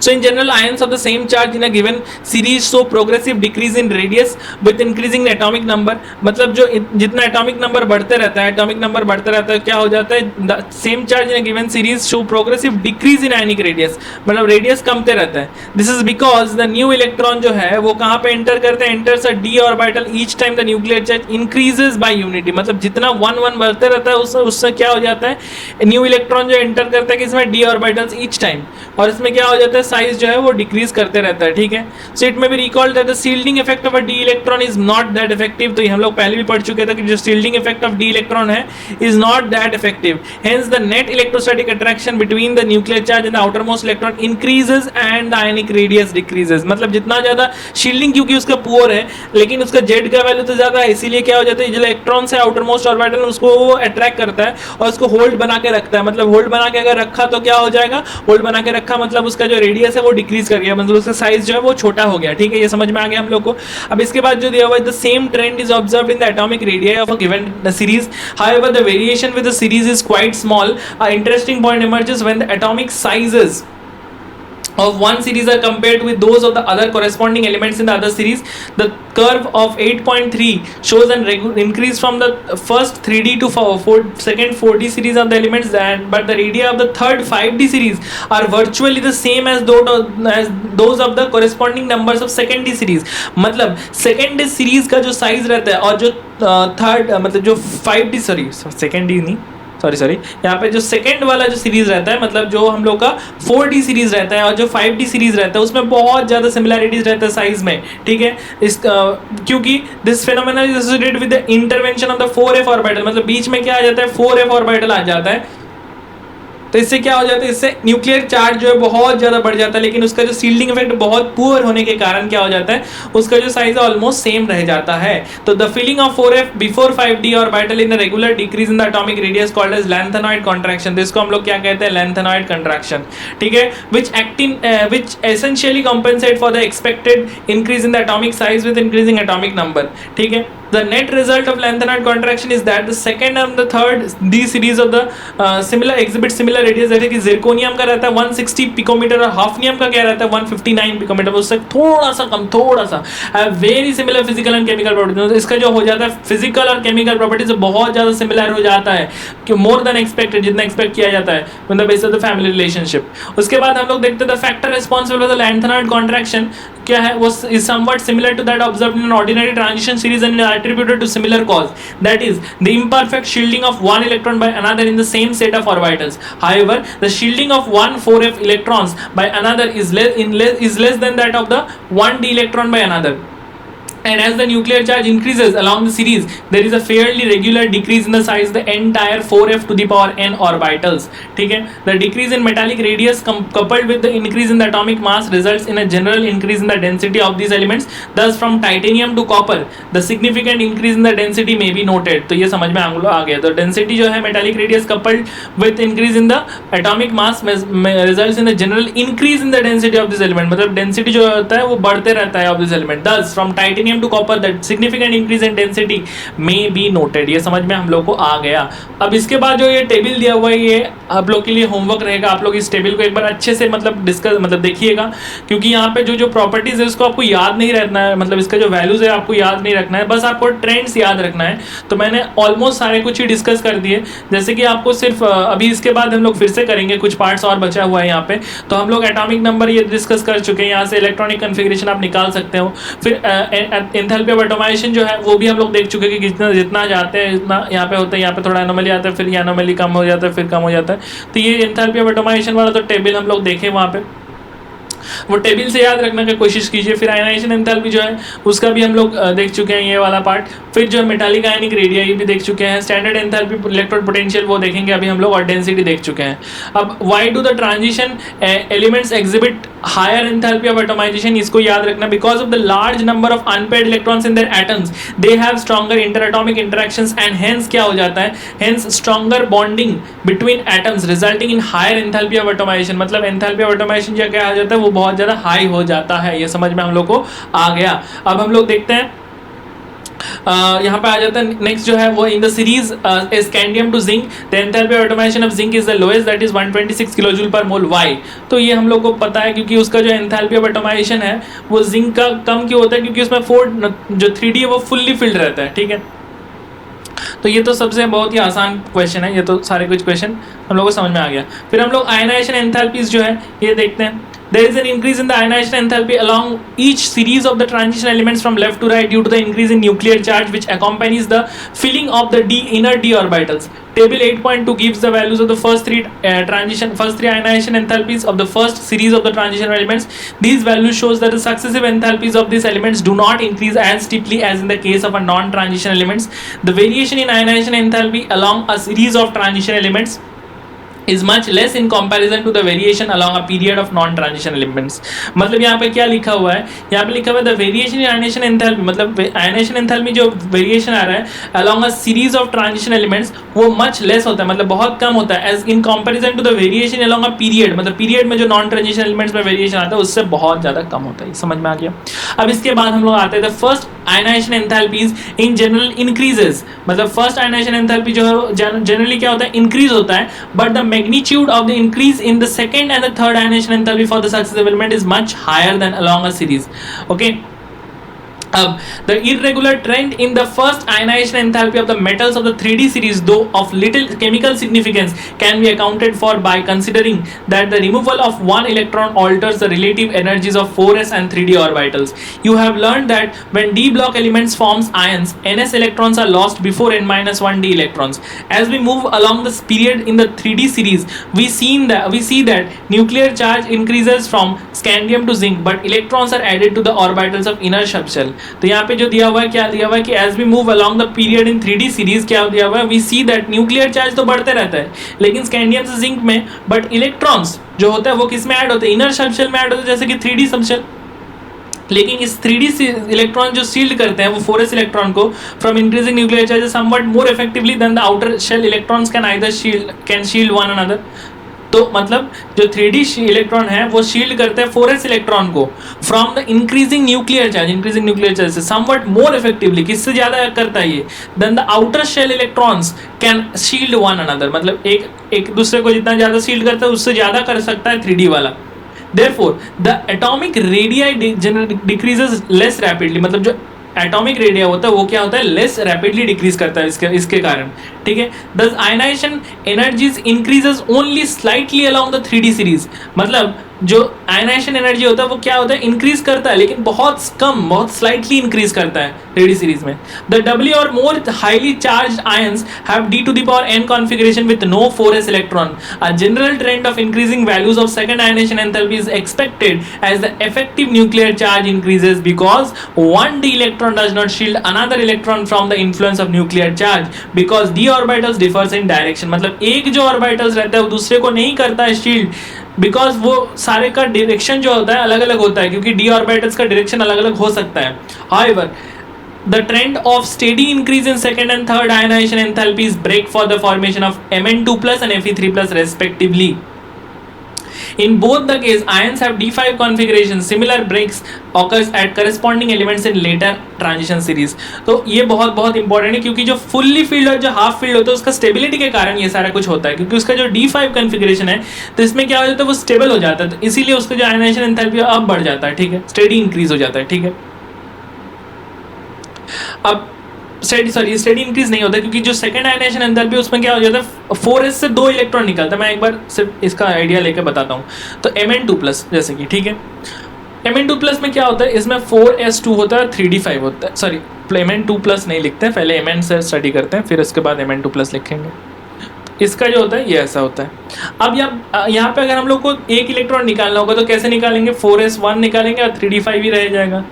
So in general, ions of the same charge in a given series show progressive decrease in radius with increasing atomic number. मतलब जो जितना एटॉमिक नंबर बढ़ते रहता है क्या हो जाता है, the same charge in a given series show progressive decrease in ionic radius, मतलब रेडियस कमते रहता है. This is because the new electron जो है वो कहाँ पे एंटर करते हैं, enters a d orbital each time the nuclear charge increases by unity. मतलब जितना 1 बढ़ते रहता है उससे क्या हो जाता है, न्यू इलेक्ट्रॉन जो एंटर करता है किसमें, d orbitals each time, और इसमें क्या हो जाता है, साइज जो है वो डिक्रीज करते रहता है. ठीक है, so it may be recalled that the shielding effect of a D electron is not that effective. तो ये हम लोग पहले भी पढ़ चुके थे कि जो shielding effect of d electron है is not that effective. Hence the net electrostatic attraction between the nuclear charge and the outermost electron increases and the ionic radius decreases. मतलब जितना ज्यादा शील्डिंग, क्योंकि उसका पुअर है लेकिन उसका जेड का वैल्यू तो ज्यादा है, इसीलिए क्या हो जाता है, जो इलेक्ट्रॉन से आउटरमोस्ट ऑर्बिटल उसको वो अट्रैक्ट करता है और उसको होल्ड बना के रखता है. मतलब होल्ड बना के अगर रखा तो क्या हो जाएगा, होल्ड बना के रखा मतलब उसका जो रेडियस है वो डिक्रीज कर गया, मतलब उसका साइज जो है वो छोटा हो गया. ठीक है, ये समझ में आ गया हम लोग को. अब इसके बाद जो दिया हुआ है, the same trend is observed in the atomic radius of a given series. However the variation with the series is quite small. A interesting point emerges when the atomic sizes of one series are compared with those of the other corresponding elements in the other series, the curve of 8.3 shows an increase from the first 3D to second 4D series of the elements, but the radii of the third 5D series are virtually the same as those of the corresponding numbers of second D series. मतलब second D series का जो size रहता है और जो third मतलब जो 5D series second D नहीं सॉरी यहाँ पे जो सेकंड वाला जो सीरीज रहता है मतलब जो हम लोग का 4D सीरीज रहता है और जो 5D सीरीज रहता है उसमें बहुत ज़्यादा सिमिलैरिटीज रहता है साइज में, ठीक है। क्योंकि this phenomena is associated with the intervention of the 4f orbital, मतलब बीच में क्या आ जाता है 4f ऑर्बिटल आ जाता है। तो इससे क्या हो जाता है, इससे न्यूक्लियर चार्ज जो है बहुत ज़्यादा बढ़ जाता है, लेकिन उसका जो शील्डिंग इफेक्ट बहुत पुअर होने के कारण क्या हो जाता है, उसका जो साइज ऑलमोस्ट सेम रह जाता है। तो the filling of 4f before 5d orbital in the regular decrease in the atomic radius called as lanthanoid contraction. तो इसको हम लोग क्या कहते हैं, लैंथेनॉइड कॉन्ट्रैक्शन, ठीक है। Which essentially compensate for the expected increase in the atomic size with increasing atomic number, ठीक है। The net result of lanthanide contraction is that the second and the third D series of the exhibit similar radius, जैसे कि zirconium का रहता है 160 picometre और hafnium का क्या रहता है 159 पिकोमीटर, उससे थोड़ा सा कम, थोड़ा सा very similar physical and chemical properties. इसका जो हो जाता है फिजिकल और केमिकल प्रॉपर्टीज बहुत ज़्यादा सिमिलर हो जाता है, कि मोर देन एक्सपेक्टेड, जितना एक्सपेक्ट किया जाता है on the basis of the family relationship. उसके बाद हम लोग देखते हैं the factor responsible for the lanthanoid contraction क्या है, वो is somewhat similar to that observed in ordinary transition series and attributed to similar cause, that is the imperfect shielding of one electron by another in the same set of orbitals. However, the shielding of one 4f electrons by another is less than that of the 1d electron by another. And as the nuclear charge increases along the series, there is a fairly regular decrease in the size of the entire 4f to the power n orbitals, ठीक है। The decrease in metallic radius coupled with the increase in the atomic mass results in a general increase in the density of these elements. Thus, from titanium to copper, the significant increase in the density may be noted. तो ये समझ में आ गया। तो density जो है metallic radius coupled with increase in the atomic mass results in a general increase in the density of this element, मतलब density जो होता है वो बढ़ते रहता है of this element. Thus, from titanium to copper, that significant increase in density may be noted. ये समझ में हम लोग को आ गया। अब इसके बाद जो ये टेबल दिया हुआ है ये आप लोग के लिए होमवर्क रहेगा, आप लोग इस टेबल को एक बार अच्छे से मतलब देखिएगा, क्योंकि यहाँ पे जो प्रॉपर्टीज है उसको आपको याद नहीं रखना है, मतलब इसका जो वैल्यूज है आपको याद नहीं रखना है, बस आपको ट्रेंड्स याद रखना है। तो मैंने ऑलमोस्ट सारे कुछ ही डिस्कस कर दिए, जैसे कि आपको सिर्फ अभी इसके बाद हम लोग फिर से करेंगे, कुछ पार्ट्स और बचा हुआ है यहाँ पे। तो हम लोग एटॉमिक नंबर ये डिस्कस कर चुके हैं, यहाँ से इलेक्ट्रॉनिक कन्फिग्रेशन आप निकाल सकते हो। फिर एंथैल्पी ऑफ एटोमाइजेशन जो है वो भी हम लोग देख चुके हैं कि जितना जाते हैं इतना यहाँ पे होता है, यहाँ पे थोड़ा एनोमली आता है, फिर ये एनोमली कम हो जाता है, फिर कम हो जाता है। तो ये एंथैल्पी ऑफ एटोमाइजेशन वाला तो टेबल हम लोग देखें, वहाँ पे वो टेबल से याद रखने की कोशिश कीजिए। फिर आयनाइजेशन एंथैल्पी जो है उसका भी हम लोग देख चुके हैं, ये वाला पार्ट। फिर जो मेटालिक आयनिक रेडिया ये भी देख चुके हैं। स्टैंडर्ड एंथैल्पी, इलेक्ट्रोड पोटेंशियल वो देखेंगे अभी हम लोग, और डेंसिटी देख चुके हैं। अब why do the transition elements exhibit higher enthalpy of atomisation, इसको याद रखना, because of the large number of unpaired electrons in their atoms they have stronger interatomic interactions and hence क्या हो जाता है, hence stronger bonding between atoms resulting in higher enthalpy of atomisation. मतलब enthalpy of atomisation जो क्या हो जाता है वो बहुत ज़्यादा हाई हो जाता है। ये समझ में हम लोग को आ गया। अब हम लोग देखते हैं यहाँ पे आ जाता है नेक्स्ट जो है वो in the series scandium to zinc the enthalpy of atomisation of zinc is the lowest, that is 126 kilojoule per mole. Y? तो ये हम लोग को पता है क्योंकि उसका जो एंथैल्पी ऑफ एटोमाइजेशन है वो जिंक का कम क्यों होता है, क्योंकि उसमें 4 जो 3D है वो फुल्ली फिल्ड रहता है, ठीक है। तो ये तो सबसे बहुत ही आसान क्वेश्चन है, ये तो सारे कुछ क्वेश्चन हम लोग को समझ में आ गया। फिर हम लोग आयनाइजेशन एंथैल्पीज जो है ये देखते हैं। There is an increase in the ionization enthalpy along each series of the transition elements from left to right due to the increase in nuclear charge which accompanies the filling of the inner d orbitals. Table 8.2 gives the values of the first three ionization enthalpies of the first series of the transition elements. These values shows that the successive enthalpies of these elements do not increase as steeply as in the case of a non-transition elements. The variation in ionization enthalpy along a series of transition elements is much less in comparison to the variation along a period of non-transition elements. मतलब यहाँ पे क्या लिखा हुआ है, यहाँ पे लिखा हुआ है the variation in ionization enthalpy, मतलब ionization enthalpy जो variation आ रहा है along a series of transition elements वो much less होता है, मतलब बहुत कम होता है as in comparison to the variation along a period, मतलब period में जो non-transition elements में variation आता है उससे बहुत ज़्यादा कम होता है। समझ में आ गया। अब इसके बाद हम लोग आते हैं the first ionisation enthalpies in general increases, मतलब फर्स्ट आयनाइजेशन एंथैल्पी जो है जनरली क्या होता है, इंक्रीज होता है, but the magnitude of the increase in the second and the third ionisation enthalpy for the successive element is much higher than along a series. Okay, the irregular trend in the first ionization enthalpy of the metals of the 3D series, though of little chemical significance, can be accounted for by considering that the removal of one electron alters the relative energies of 4s and 3D orbitals. You have learned that when d block elements forms ions, ns electrons are lost before n-1 d electrons. As we move along this period in the 3D series, we see that nuclear charge increases from scandium to zinc, but electrons are added to the orbitals of inner subshell. तो यहाँ पे जो दिया हुआ है, क्या दिया हुआ है कि as we move along the period in 3D series क्या दिया हुआ है, we see that nuclear charge तो बढ़ते रहता है लेकिन स्कैंडियम से जिंक में, बट इलेक्ट्रॉन्स जो होता है वो किस में ऐड होते हैं, इनर सबशेल में ऐड होते हैं, जैसे कि 3D सबशेल. लेकिन इस 3D इलेक्ट्रॉन जो शील्ड करते हैं वो 4s इलेक्ट्रॉन को from increasing nuclear charge somewhat more effectively than the outer shell electrons can shield one another. तो मतलब जो 3D इलेक्ट्रॉन है वो शील्ड करते हैं 4s इलेक्ट्रॉन को from the increasing nuclear charge से समवट मोर इफेक्टिवली, किससे ज्यादा करता है ये, than the outer shell electrons can shield one another, मतलब एक दूसरे को जितना ज्यादा शील्ड करता है उससे ज्यादा कर सकता है 3D वाला. Therefore, the atomic radii decreases less rapidly, मतलब जो एटॉमिक रेडिया होता है वो क्या होता है, लेस रैपिडली डिक्रीज करता है इसके कारण. ठीक है, thus ionisation energies increases only slightly along the 3D series, मतलब जो आयनाइजेशन एनर्जी होता है वो क्या होता है, इंक्रीज करता है लेकिन बहुत कम, बहुत स्लाइटली इंक्रीज करता है 3D सीरीज में. द डबली और more highly charged ions have d to the power n configuration with no 4s electron. A general trend of increasing values of second ionization enthalpy is expected as the effective nuclear charge increases, because one d electron does not shield another electron from the influence of nuclear charge, because d orbitals differs in direction, मतलब एक जो orbitals रहता है वो दूसरे को नहीं करता है शील्ड, बिकॉज वो सारे का डायरेक्शन जो होता है अलग अलग होता है, क्योंकि d ऑर्बिटल्स का डायरेक्शन अलग अलग हो सकता है. However, the trend of steady increase in second and third ionization enthalpies break for the formation of Mn2+ and Fe3+ respectively. In both the case, ions have d5 configuration. Similar breaks occurs at corresponding elements in later transition series. तो ये बहुत important है, क्योंकि जो fully field और जो half field होता है उसका स्टेबिलिटी के कारण ये सारा कुछ होता है, क्योंकि उसका जो d5 कॉन्फ़िगरेशन है तो इसमें क्या हो जाता है, वो स्टेबल हो जाता है, तो इसीलिए उसका जो आयनाइजेशन एंथैल्पी अब बढ़ जाता है. ठीक है, स्टेडी इंक्रीज हो जाता है. ठीक है, अब स्टेडी इंक्रीज नहीं होता, क्योंकि जो सेकंड आयनाइजेशन एंथैल्पी उसमें क्या हो जाता है, 4s से 2 इलेक्ट्रॉन निकलता है. मैं एक बार सिर्फ इसका आइडिया लेके बताता हूँ. तो Mn2+ जैसे कि, ठीक है, Mn2+ में क्या होता है, इसमें 4s2 होता है, 3d5 होता है. सॉरी, Mn2+ नहीं लिखते हैं, पहले Mn से स्टडी करते हैं, फिर उसके बाद Mn2+ लिखेंगे. इसका जो होता है ये ऐसा होता है. अब यहाँ पे अगर हम लोग को एक इलेक्ट्रॉन निकालना होगा तो कैसे निकालेंगे, 4s1 निकालेंगे और 3d5 ही रह जाएगा.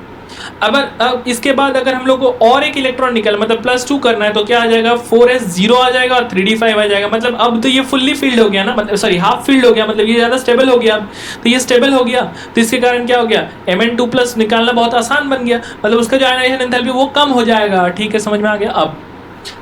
अब इसके बाद अगर हम लोग को और एक इलेक्ट्रॉन निकाल मतलब +2 करना है तो क्या आ जाएगा, 4s0 आ जाएगा और 3d5 आ जाएगा. मतलब अब तो ये फुल्ली फील्ड हो गया ना, मतलब सॉरी हाफ फील्ड हो गया, मतलब ये ज़्यादा स्टेबल हो गया. अब तो ये स्टेबल हो गया तो इसके कारण क्या हो गया, Mn2+ निकालना बहुत आसान बन गया, मतलब उसका जो आयनाइजेशन एंथैल्पी वो कम हो जाएगा. ठीक है, समझ में आ गया. अब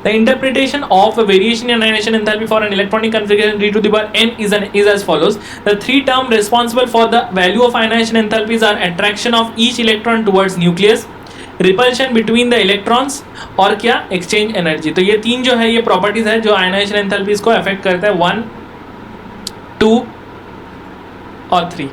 the interpretation of a variation in ionization enthalpy for an electronic configuration d to the power n is as follows. The three terms responsible for the value of ionization enthalpies are attraction of each electron towards nucleus, repulsion between the electrons और क्या, exchange energy. तो ये तीन जो है ये properties है जो आयनाइजेशन एंथैल्पीज को अफेक्ट करता है, 1, 2 और 3.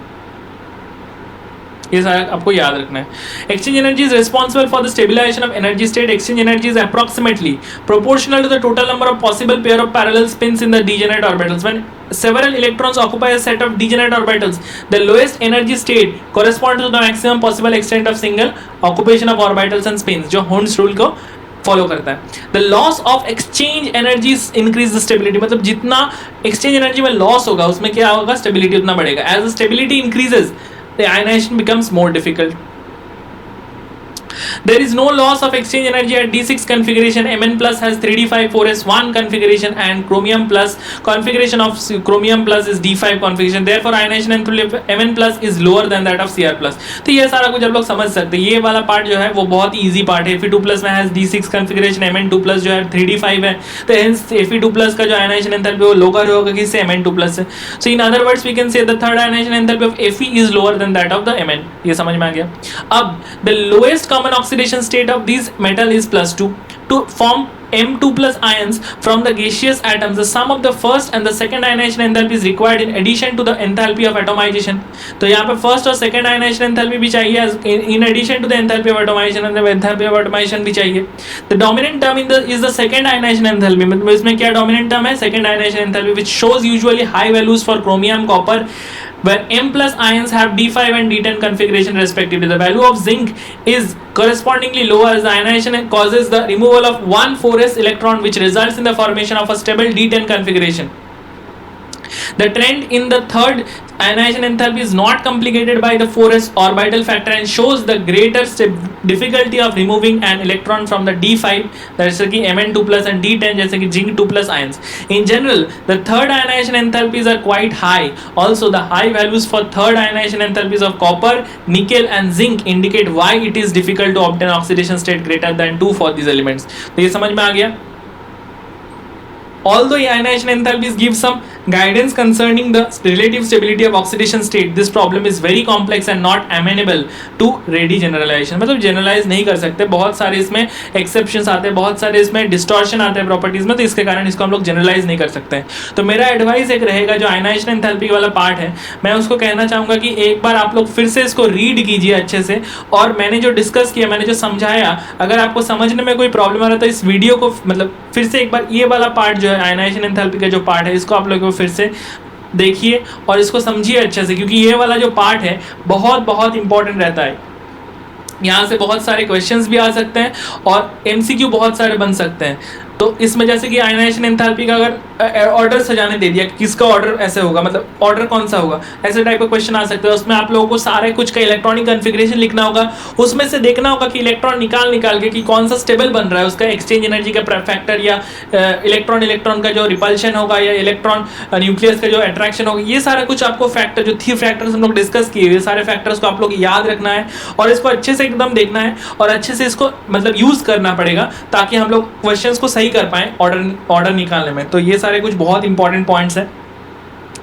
ये सारा आपको याद रखना है. Exchange energy is responsible for the stabilisation of energy state. Exchange energy is approximately proportional to the total number of possible pair of parallel spins in the degenerate orbitals. When several electrons occupy a set of degenerate orbitals, the lowest energy state corresponds to the maximum possible extent of single occupation of orbitals and spins, जो Hund's rule को follow करता है. The loss of exchange energy increase the stability, मतलब जितना exchange energy में loss होगा उसमें क्या होगा, स्टेबिलिटी उतना बढ़ेगा. As the stability increases the ionization becomes more difficult. There is no loss of exchange energy at d6 configuration. Mn+ has 3d5 4s1 configuration and chromium plus configuration of chromium plus is d5 configuration. Therefore ionization enthalpy of Mn+ is lower than that of Cr+. तो ये सारा कुछ आप लोग समझ सकते हैं. ये वाला पार्ट जो है वो बहुत ही इजी पार्ट है. Fe2+ में has d6 configuration, Mn2+ जो है 3d5 है, तो hence Fe2+ का जो ionization enthalpy वो लोअर होगा किससे, Mn2+ से. So in other words we can say the third ionization enthalpy of Fe is lower than that of the Mn. ये समझ में आ गया. अब the lowest common common oxidation state of these metal is +2. To form M2 plus ions from the gaseous atoms, the sum of the first and the second ionization enthalpy is required in addition to the enthalpy of atomization. तो यहाँ पे first और second ionization enthalpy भी चाहिए in addition to the enthalpy of atomization, and the enthalpy of atomization भी चाहिए. The dominant term is the second ionization enthalpy. मतलब इसमें क्या dominant term है? Second ionization enthalpy, which shows usually high values for chromium, copper, where M plus ions have D5 and D10 configuration respectively. The value of zinc is correspondingly lower as the ionization causes the removal of one 4s electron, which results in the formation of a stable D10 configuration. The trend in the third ionization enthalpy is not complicated by the 4s orbital factor and shows the greater difficulty of removing an electron from the D5, जैसे कि Mn2 plus and D10 जैसे कि Zinc 2 plus ions. In general, the third ionization enthalpies are quite high. Also, the high values for third ionization enthalpies of copper, nickel and zinc indicate why it is difficult to obtain oxidation state greater than 2 for these elements. तो ये समझ में आ गया? Although ionization enthalpies give some guidance concerning the relative stability of oxidation state, this problem is very complex and not amenable to ready generalization. मतलब generalize नहीं कर सकते, बहुत सारे इसमें exceptions आते हैं, बहुत सारे इसमें distortion आते हैं properties में, तो इसके कारण इसको हम लोग generalize नहीं कर सकते हैं. तो मेरा advice एक रहेगा, जो ionization enthalpy वाला part है, मैं उसको कहना चाहूँगा कि एक बार आप लोग फिर से इसको read कीजिए अच्छे से, और मैंने जो discuss किया, मैंने जो समझाया, अगर आपको समझने में कोई प्रॉब्लम आ रहा है तो इस वीडियो को मतलब फिर से एक बार ये वाला पार्ट जो है आयनाइजेशन एंथैल्पी का जो पार्ट है, इसको आप लोगों को फिर से देखिए और इसको समझिए अच्छे से, क्योंकि ये वाला जो पार्ट है बहुत बहुत इंपॉर्टेंट रहता है. यहाँ से बहुत सारे क्वेश्चंस भी आ सकते हैं और एमसीक्यू बहुत सारे बन सकते हैं. तो इसमें जैसे कि आयनाइजेशन एंथैल्पी का अगर ऑर्डर सजाने दे दिया, किसका ऑर्डर ऐसे होगा, मतलब ऑर्डर कौन सा होगा, ऐसे टाइप का क्वेश्चन आ सकता है. उसमें आप लोगों को सारे कुछ का इलेक्ट्रॉनिक कन्फिग्रेशन लिखना होगा, उसमें से देखना होगा कि इलेक्ट्रॉन निकाल के कि कौन सा स्टेबल बन रहा है, उसका एक्सचेंज एनर्जी का फैक्टर या इलेक्ट्रॉन का जो रिपल्शन होगा या इलेक्ट्रॉन न्यूक्लियस का जो अट्रैक्शन होगा, ये सारा कुछ आपको फैक्टर जो थी फैक्टर्स हम लोग डिस्कस किए, ये सारे फैक्टर्स को आप लोग याद रखना है और इसको अच्छे से एकदम देखना है और अच्छे से इसको मतलब यूज करना पड़ेगा, ताकि हम लोग क्वेश्चंस को सही कर पाएं ऑर्डर निकालने में. तो ये सारे कुछ बहुत इंपॉर्टेंट पॉइंट्स हैं.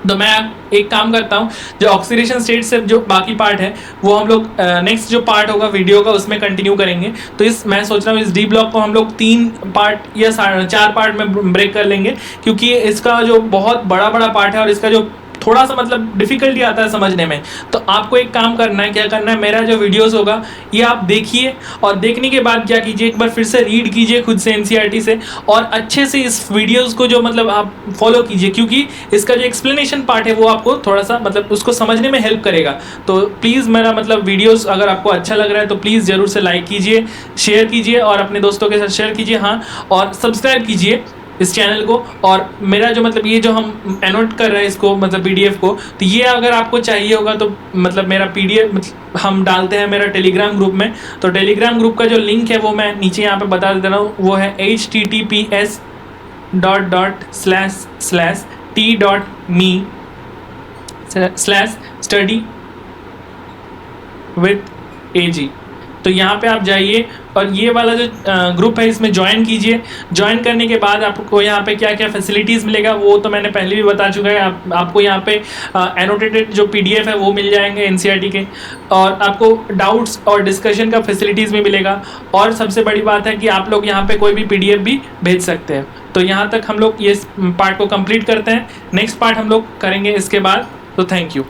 तो मैं एक काम करता हूँ, जो ऑक्सीडेशन स्टेट से जो बाकी पार्ट है वो हम लोग नेक्स्ट जो पार्ट होगा वीडियो का उसमें कंटिन्यू करेंगे. तो मैं सोच रहा हूँ इस डी ब्लॉक को हम लोग 3 पार्ट या 4 पार्ट में ब्रेक कर लेंगे, क्योंकि इसका जो बहुत बड़ा पार्ट है और इसका जो थोड़ा सा मतलब डिफिकल्टी आता है समझने में. तो आपको एक काम करना है, क्या करना है, मेरा जो वीडियोस होगा ये आप देखिए और देखने के बाद क्या कीजिए, एक बार फिर से रीड कीजिए खुद से एनसीईआरटी से और अच्छे से इस वीडियोस को जो मतलब आप फॉलो कीजिए, क्योंकि इसका जो एक्सप्लेनेशन पार्ट है वो आपको थोड़ा सा मतलब उसको समझने में हेल्प करेगा. तो प्लीज़ मेरा मतलब वीडियोस अगर आपको अच्छा लग रहा है तो प्लीज़ ज़रूर से लाइक कीजिए, शेयर कीजिए और अपने दोस्तों के साथ शेयर कीजिए. हाँ, और सब्सक्राइब कीजिए इस चैनल को. और मेरा जो मतलब ये जो हम एनोट कर रहे हैं इसको मतलब पीडीएफ को, तो ये अगर आपको चाहिए होगा तो मतलब मेरा पीडीएफ मतलब हम डालते हैं मेरा टेलीग्राम ग्रुप में. तो टेलीग्राम ग्रुप का जो लिंक है वो मैं नीचे यहाँ पे बता दे रहा हूँ, वो है https://t.me/study-with-ag. तो यहाँ पे आप जाइए और ये वाला जो ग्रुप है इसमें ज्वाइन कीजिए. ज्वाइन करने के बाद आपको यहाँ पे क्या क्या फैसिलिटीज़ मिलेगा वो तो मैंने पहले भी बता चुका है. आपको यहाँ पे एनोटेटेड जो पीडीएफ है वो मिल जाएंगे एनसीईआरटी के, और आपको डाउट्स और डिस्कशन का फैसिलिटीज़ भी मिलेगा. और सबसे बड़ी बात है कि आप लोग यहाँ पे कोई भी पीडीएफ भी भेज सकते हैं. तो यहाँ तक हम लोग ये पार्ट को कंप्लीट करते हैं. नेक्स्ट पार्ट हम लोग करेंगे इसके बाद. तो थैंक यू.